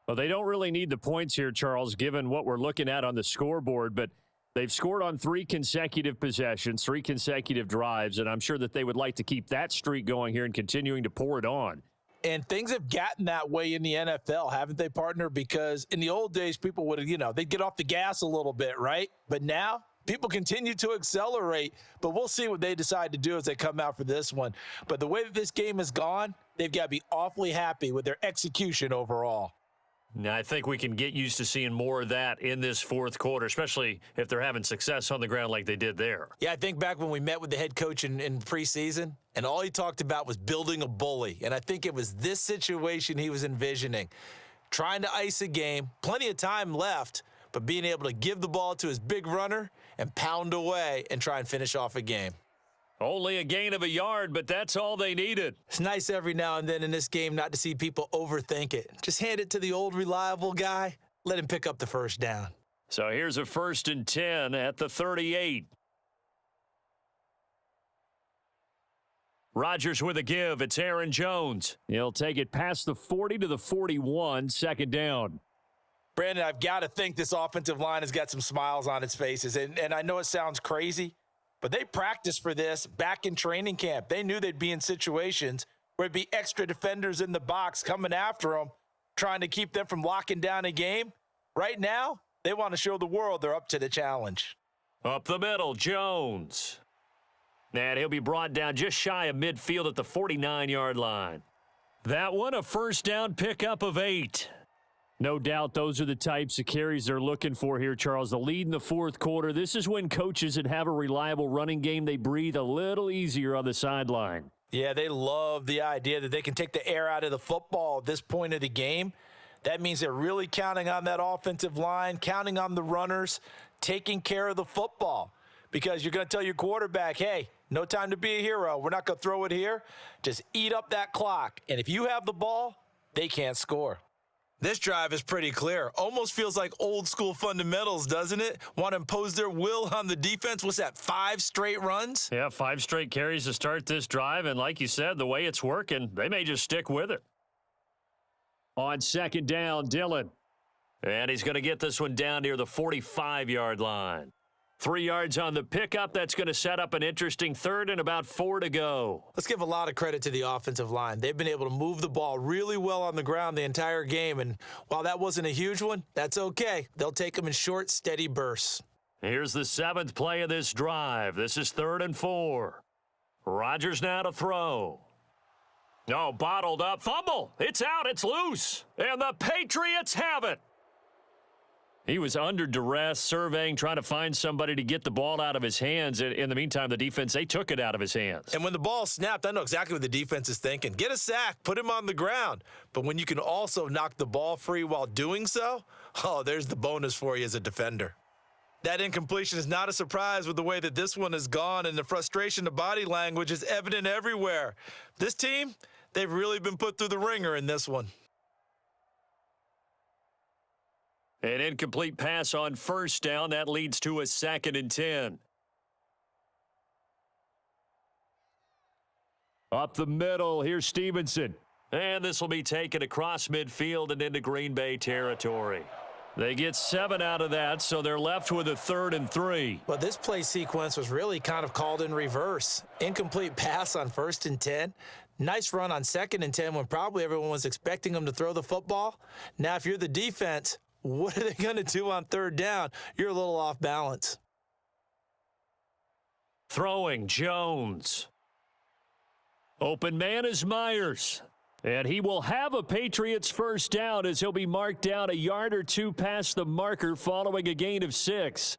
[SPEAKER 1] Well, they don't really need the points here, Charles, given what we're looking at on the scoreboard, but they've scored on 3 consecutive possessions, 3 consecutive drives, and I'm sure that they would like to keep that streak going here and continuing to pour it on.
[SPEAKER 2] And things have gotten that way in the NFL, haven't they, partner? Because in the old days, people would, they'd get off the gas a little bit, right? But now people continue to accelerate, but we'll see what they decide to do as they come out for this one. But the way that this game has gone, they've got to be awfully happy with their execution overall.
[SPEAKER 1] Now, I think we can get used to seeing more of that in this fourth quarter, especially if they're having success on the ground like they did there.
[SPEAKER 2] Yeah, I think back when we met with the head coach in preseason, and all he talked about was building a bully. And I think it was this situation he was envisioning. Trying to ice a game, plenty of time left, but being able to give the ball to his big runner and pound away and try and finish off a game.
[SPEAKER 1] Only a gain of a yard, but that's all they needed.
[SPEAKER 2] It's nice every now and then in this game not to see people overthink it. Just hand it to the old reliable guy. Let him pick up the first down.
[SPEAKER 1] So here's a 1st and 10 at the 38. Rodgers with a give. It's Aaron Jones. He'll take it past the 40 to the 41, 2nd down.
[SPEAKER 2] Brandon, I've got to think this offensive line has got some smiles on its faces. And I know it sounds crazy, but they practiced for this back in training camp. They knew they'd be in situations where it'd be extra defenders in the box coming after them, trying to keep them from locking down a game. Right now, they want to show the world they're up to the challenge.
[SPEAKER 1] Up the middle, Jones. And he'll be brought down just shy of midfield at the 49-yard line. That one, a 1st down pickup of 8. No doubt those are the types of carries they're looking for here, Charles. The lead in the fourth quarter. This is when coaches that have a reliable running game, they breathe a little easier on the sideline.
[SPEAKER 2] Yeah, they love the idea that they can take the air out of the football at this point of the game. That means they're really counting on that offensive line, counting on the runners, taking care of the football. Because you're going to tell your quarterback, hey, no time to be a hero. We're not going to throw it here. Just eat up that clock. And if you have the ball, they can't score. This drive is pretty clear. Almost feels like old school fundamentals, doesn't it? Want to impose their will on the defense. What's that, 5 straight runs?
[SPEAKER 1] Yeah, 5 straight carries to start this drive. And like you said, the way it's working, they may just stick with it. On 2nd down, Dillon. And he's going to get this one down near the 45-yard line. 3 yards on the pickup. That's going to set up an interesting 3rd and about 4 to go.
[SPEAKER 2] Let's give a lot of credit to the offensive line. They've been able to move the ball really well on the ground the entire game. And while that wasn't a huge one, that's okay. They'll take them in short, steady bursts.
[SPEAKER 1] Here's the 7th play of this drive. This is 3rd and 4. Rodgers now to throw. No, bottled up. Fumble. It's out. It's loose. And the Patriots have it. He was under duress, surveying, trying to find somebody to get the ball out of his hands. In the meantime, the defense, they took it out of his hands.
[SPEAKER 2] And when the ball snapped, I know exactly what the defense is thinking. Get a sack, put him on the ground. But when you can also knock the ball free while doing so, oh, there's the bonus for you as a defender. That incompletion is not a surprise with the way that this one has gone, and the frustration of body language is evident everywhere. This team, they've really been put through the ringer in this one.
[SPEAKER 1] An incomplete pass on 1st down. That leads to a 2nd and 10. Up the middle, here's Stevenson. And this will be taken across midfield and into Green Bay territory. They get 7 out of that, so they're left with a 3rd and 3.
[SPEAKER 2] Well, this play sequence was really kind of called in reverse. Incomplete pass on 1st and 10. Nice run on 2nd and 10 when probably everyone was expecting them to throw the football. Now, if you're the defense, what are they going to do on 3rd down? You're a little off balance.
[SPEAKER 1] Throwing, Jones. Open man is Myers. And he will have a Patriots 1st down as he'll be marked down a yard or 2 past the marker following a gain of 6.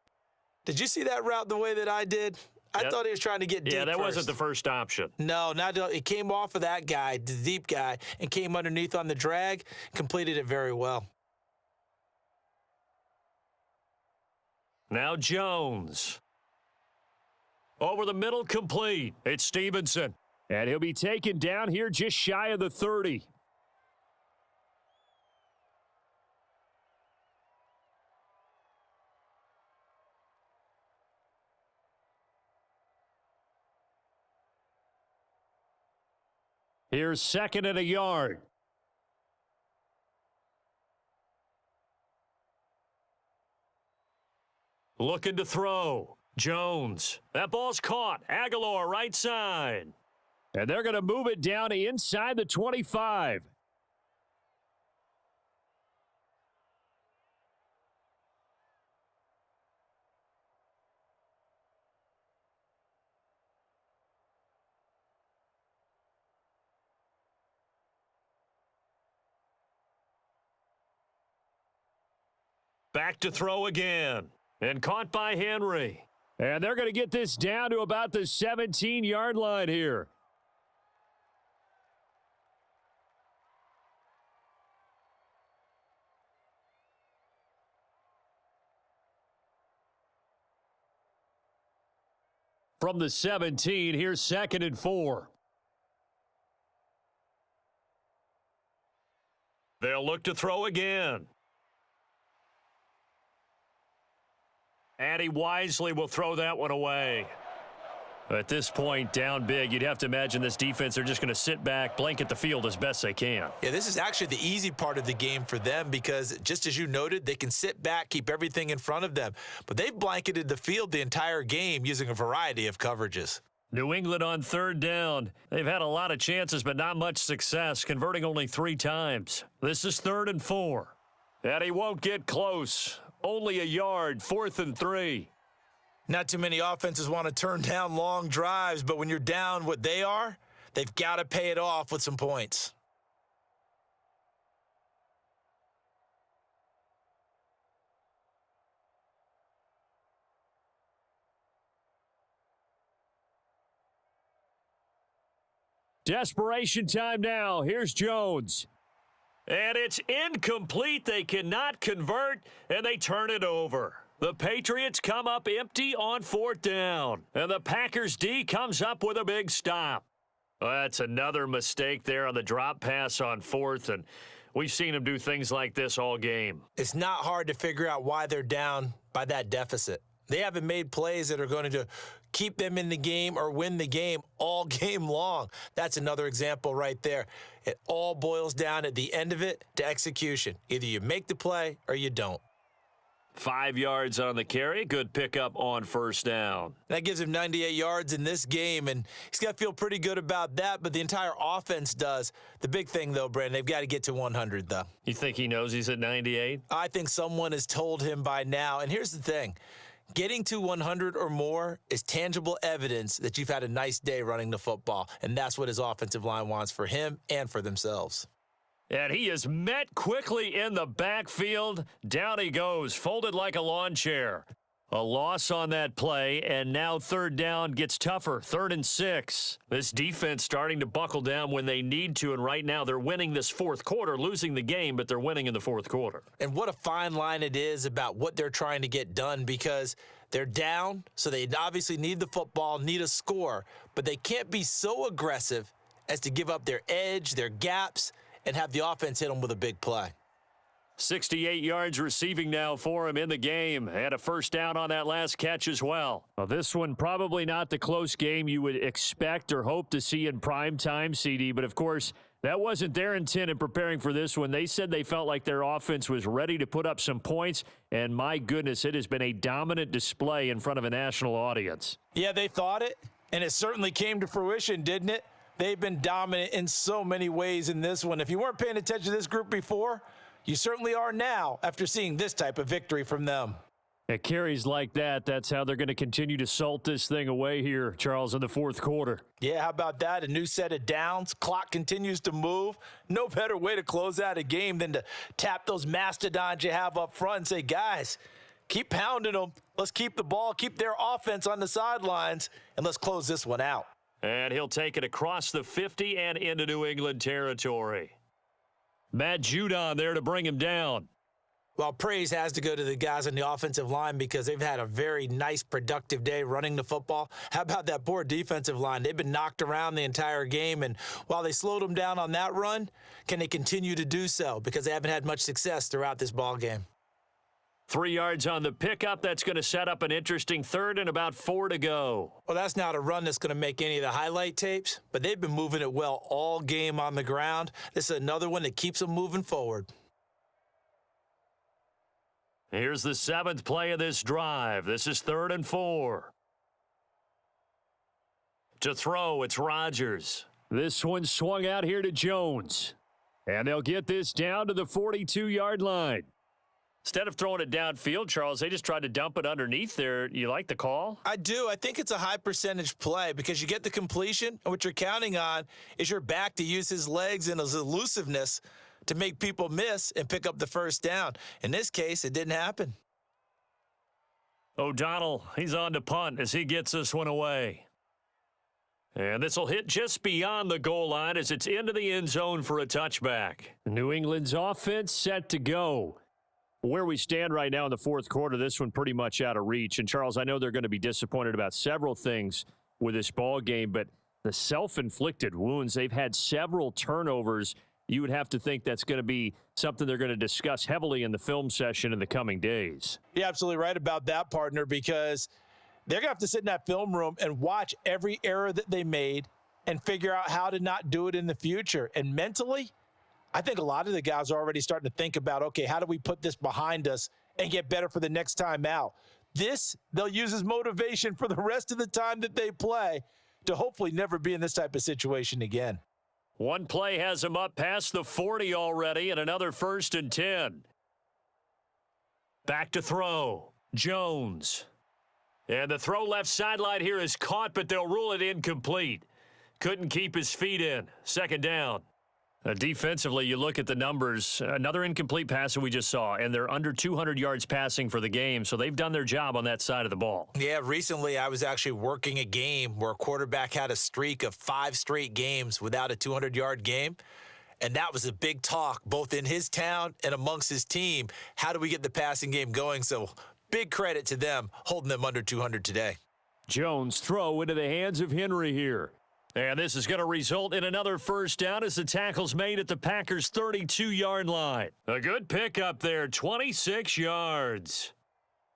[SPEAKER 2] Did you see that route the way that I did? I thought he was trying to get deep.
[SPEAKER 1] Yeah, that
[SPEAKER 2] first.
[SPEAKER 1] wasn't the first option.
[SPEAKER 2] No, it came off of that guy, the deep guy, and came underneath on the drag, completed it very well.
[SPEAKER 1] Now Jones. Over the middle, complete. It's Stevenson. And he'll be taken down here just shy of the 30. Here's 2nd and a yard. Looking to throw. Jones. That ball's caught. Aguilar right side. And they're going to move it down inside the 25. Back to throw again. And caught by Henry. And they're going to get this down to about the 17-yard line here. From the 17, here's 2nd and 4. They'll look to throw again. And he wisely will throw that one away. At this point, down big, you'd have to imagine this defense, they're just going to sit back, blanket the field as best they can.
[SPEAKER 2] Yeah, this is actually the easy part of the game for them because, just as you noted, they can sit back, keep everything in front of them. But they've blanketed the field the entire game using a variety of coverages.
[SPEAKER 1] New England on 3rd down. They've had a lot of chances, but not much success, converting only 3 times. This is 3rd and 4. And he won't get close. Only a yard, 4th and 3.
[SPEAKER 2] Not too many offenses want to turn down long drives, but when you're down what they are, they've got to pay it off with some points.
[SPEAKER 1] Desperation time now. Here's Jones. And it's incomplete. They cannot convert, and they turn it over. The Patriots come up empty on 4th down, and the Packers D comes up with a big stop. Well, that's another mistake there on the drop pass on 4th, and we've seen them do things like this all game.
[SPEAKER 2] It's not hard to figure out why they're down by that deficit. They haven't made plays that are going to keep them in the game or win the game all game long. That's another example right there. It all boils down at the end of it to execution. Either you make the play or you don't.
[SPEAKER 1] 5 yards on the carry. Good pickup on 1st down.
[SPEAKER 2] That gives him 98 yards in this game, and he's got to feel pretty good about that, but the entire offense does. The big thing, though, Brandon, they've got to get to 100, though.
[SPEAKER 1] You think he knows he's at 98?
[SPEAKER 2] I think someone has told him by now, and here's the thing. Getting to 100 or more is tangible evidence that you've had a nice day running the football, and that's what his offensive line wants for him and for themselves.
[SPEAKER 1] And he is met quickly in the backfield. Down he goes, folded like a lawn chair. A loss on that play, and now 3rd down gets tougher. 3rd and 6. This defense starting to buckle down when they need to, and right now they're winning this 4th quarter, losing the game, but they're winning in the 4th quarter.
[SPEAKER 2] And what a fine line it is about what they're trying to get done, because they're down, so they obviously need the football, need a score, but they can't be so aggressive as to give up their edge, their gaps, and have the offense hit them with a big play.
[SPEAKER 1] 68 yards receiving now for him in the game. Had a 1st down on that last catch as well. Well, this one probably not the close game you would expect or hope to see in prime time, CD, but of course, that wasn't their intent in preparing for this one. They said they felt like their offense was ready to put up some points, and my goodness, it has been a dominant display in front of a national audience.
[SPEAKER 2] Yeah, they thought it, and it certainly came to fruition, didn't it? They've been dominant in so many ways in this one. If you weren't paying attention to this group before, you certainly are now after seeing this type of victory from them.
[SPEAKER 1] At carries like that, that's how they're going to continue to salt this thing away here, Charles, in the 4th quarter.
[SPEAKER 2] Yeah, how about that? A new set of downs. Clock continues to move. No better way to close out a game than to tap those mastodons you have up front and say, guys, keep pounding them. Let's keep the ball, keep their offense on the sidelines, and let's close this one out.
[SPEAKER 1] And he'll take it across the 50 and into New England territory. Matt Judon there to bring him down.
[SPEAKER 2] Well, praise has to go to the guys on the offensive line because they've had a very nice, productive day running the football. How about that poor defensive line? They've been knocked around the entire game, and while they slowed them down on that run, can they continue to do so? Because they haven't had much success throughout this ball game.
[SPEAKER 1] 3 yards on the pickup. That's going to set up an interesting third and about 4 to go.
[SPEAKER 2] Well, that's not a run that's going to make any of the highlight tapes, but they've been moving it well all game on the ground. This is another one that keeps them moving forward.
[SPEAKER 1] Here's the 7th play of this drive. This is 3rd and 4. To throw, it's Rodgers. This one swung out here to Jones. And they'll get this down to the 42-yard line. Instead of throwing it downfield, Charles, they just tried to dump it underneath there. You like the call?
[SPEAKER 2] I do. I think it's a high percentage play because you get the completion, and what you're counting on is your back to use his legs and his elusiveness to make people miss and pick up the first down. In this case, it didn't happen.
[SPEAKER 1] O'Donnell, he's on to punt as he gets this one away. And this will hit just beyond the goal line as it's into the end zone for a touchback. New England's offense set to go. Where we stand right now in the fourth quarter, this one pretty much out of reach. And, Charles, I know they're going to be disappointed about several things with this ball game, but the self-inflicted wounds, they've had several turnovers. You would have to think that's going to be something they're going to discuss heavily in the film session in the coming days.
[SPEAKER 2] You're absolutely right about that, partner, because they're going to have to sit in that film room and watch every error that they made and figure out how to not do it in the future. And mentally, I think a lot of the guys are already starting to think about, okay, how do we put this behind us and get better for the next time out? This, they'll use as motivation for the rest of the time that they play to hopefully never be in this type of situation again.
[SPEAKER 1] One play has him up past the 40 already, and another 1st and 10. Back to throw. Jones. And the throw left sideline here is caught, but they'll rule it incomplete. Couldn't keep his feet in. 2nd down. Defensively, you look at the numbers. Another incomplete pass that we just saw, and they're under 200 yards passing for the game, so they've done their job on that side of the ball.
[SPEAKER 2] Yeah, recently I was actually working a game where a quarterback had a streak of 5 straight games without a 200-yard game, and that was a big talk both in his town and amongst his team. How do we get the passing game going? So big credit to them holding them under 200 today.
[SPEAKER 1] Jones throw into the hands of Henry here. And this is going to result in another 1st down as the tackle's made at the Packers' 32-yard line. A good pickup there, 26 yards.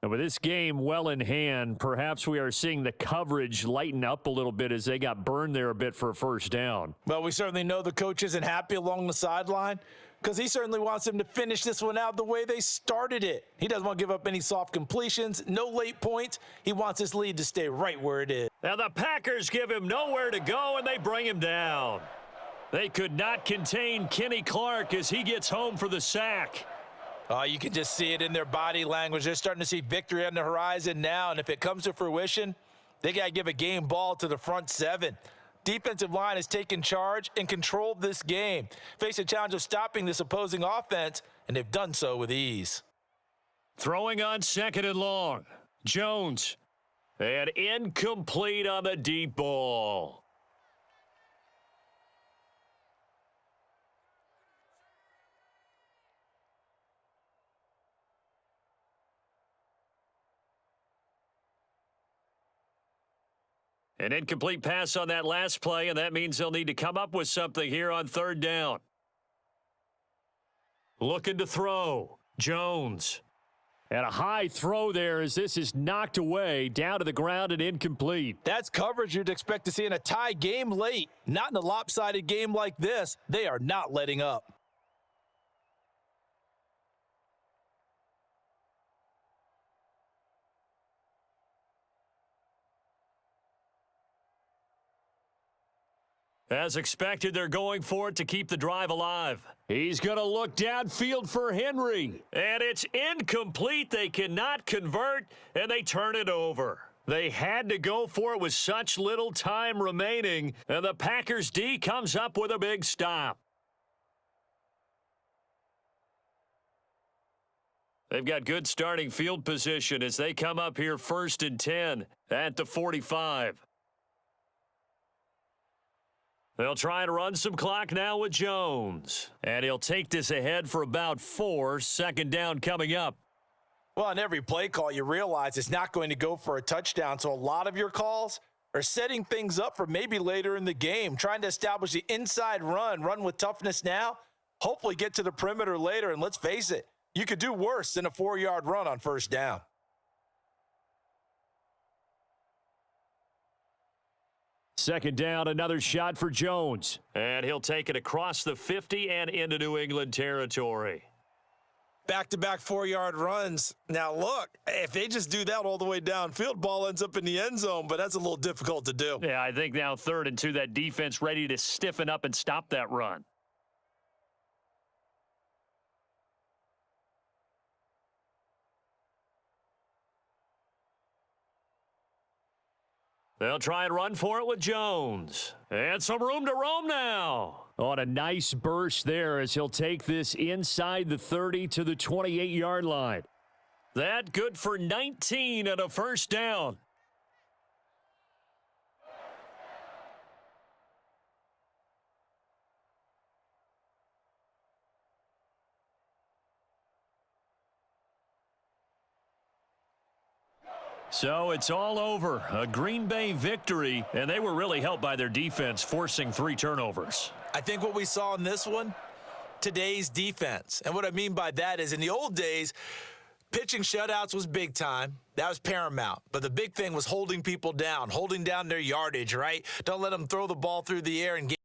[SPEAKER 1] And with this game well in hand, perhaps we are seeing the coverage lighten up a little bit as they got burned there a bit for a 1st down.
[SPEAKER 2] Well, we certainly know the coach isn't happy along the sideline because he certainly wants them to finish this one out the way they started it. He doesn't want to give up any soft completions, no late points. He wants this lead to stay right where it is.
[SPEAKER 1] Now the Packers give him nowhere to go, and they bring him down. They could not contain Kenny Clark as he gets home for the sack.
[SPEAKER 2] You can just see it in their body language. They're starting to see victory on the horizon now, and if it comes to fruition, they got to give a game ball to the front 7. Defensive line has taken charge and controlled this game. Face a challenge of stopping this opposing offense, and they've done so with ease.
[SPEAKER 1] Throwing on 2nd and long. Jones. And incomplete on the deep ball. An incomplete pass on that last play, and that means they'll need to come up with something here on 3rd down. Looking to throw. Jones. And a high throw there as this is knocked away, down to the ground and incomplete.
[SPEAKER 2] That's coverage you'd expect to see in a tie game late. Not in a lopsided game like this. They are not letting up.
[SPEAKER 1] As expected, they're going for it to keep the drive alive. He's going to look downfield for Henry. And it's incomplete. They cannot convert, and they turn it over. They had to go for it with such little time remaining, and the Packers D comes up with a big stop. They've got good starting field position as they come up here 1st and 10 at the 45. They'll try and run some clock now with Jones. And he'll take this ahead for about 4. Second down coming up.
[SPEAKER 2] Well, on every play call, you realize it's not going to go for a touchdown. So a lot of your calls are setting things up for maybe later in the game, trying to establish the inside run with toughness now, hopefully get to the perimeter later. And let's face it, you could do worse than a 4-yard run on first down.
[SPEAKER 1] Second down, another shot for Jones. And he'll take it across the 50 and into New England territory.
[SPEAKER 2] Back-to-back 4-yard runs. Now, look, if they just do that all the way downfield, ball ends up in the end zone, but that's a little difficult to do.
[SPEAKER 1] Yeah, I think now 3rd and 2, that defense ready to stiffen up and stop that run. They'll try and run for it with Jones. And some room to roam now. On a nice burst there as he'll take this inside the 30 to the 28-yard line. That good for 19 and a first down. So it's all over. A Green Bay victory, and they were really helped by their defense, forcing 3 turnovers.
[SPEAKER 2] I think what we saw in this one, today's defense. And what I mean by that is in the old days, pitching shutouts was big time. That was paramount. But the big thing was holding people down, holding down their yardage, right? Don't let them throw the ball through the air and get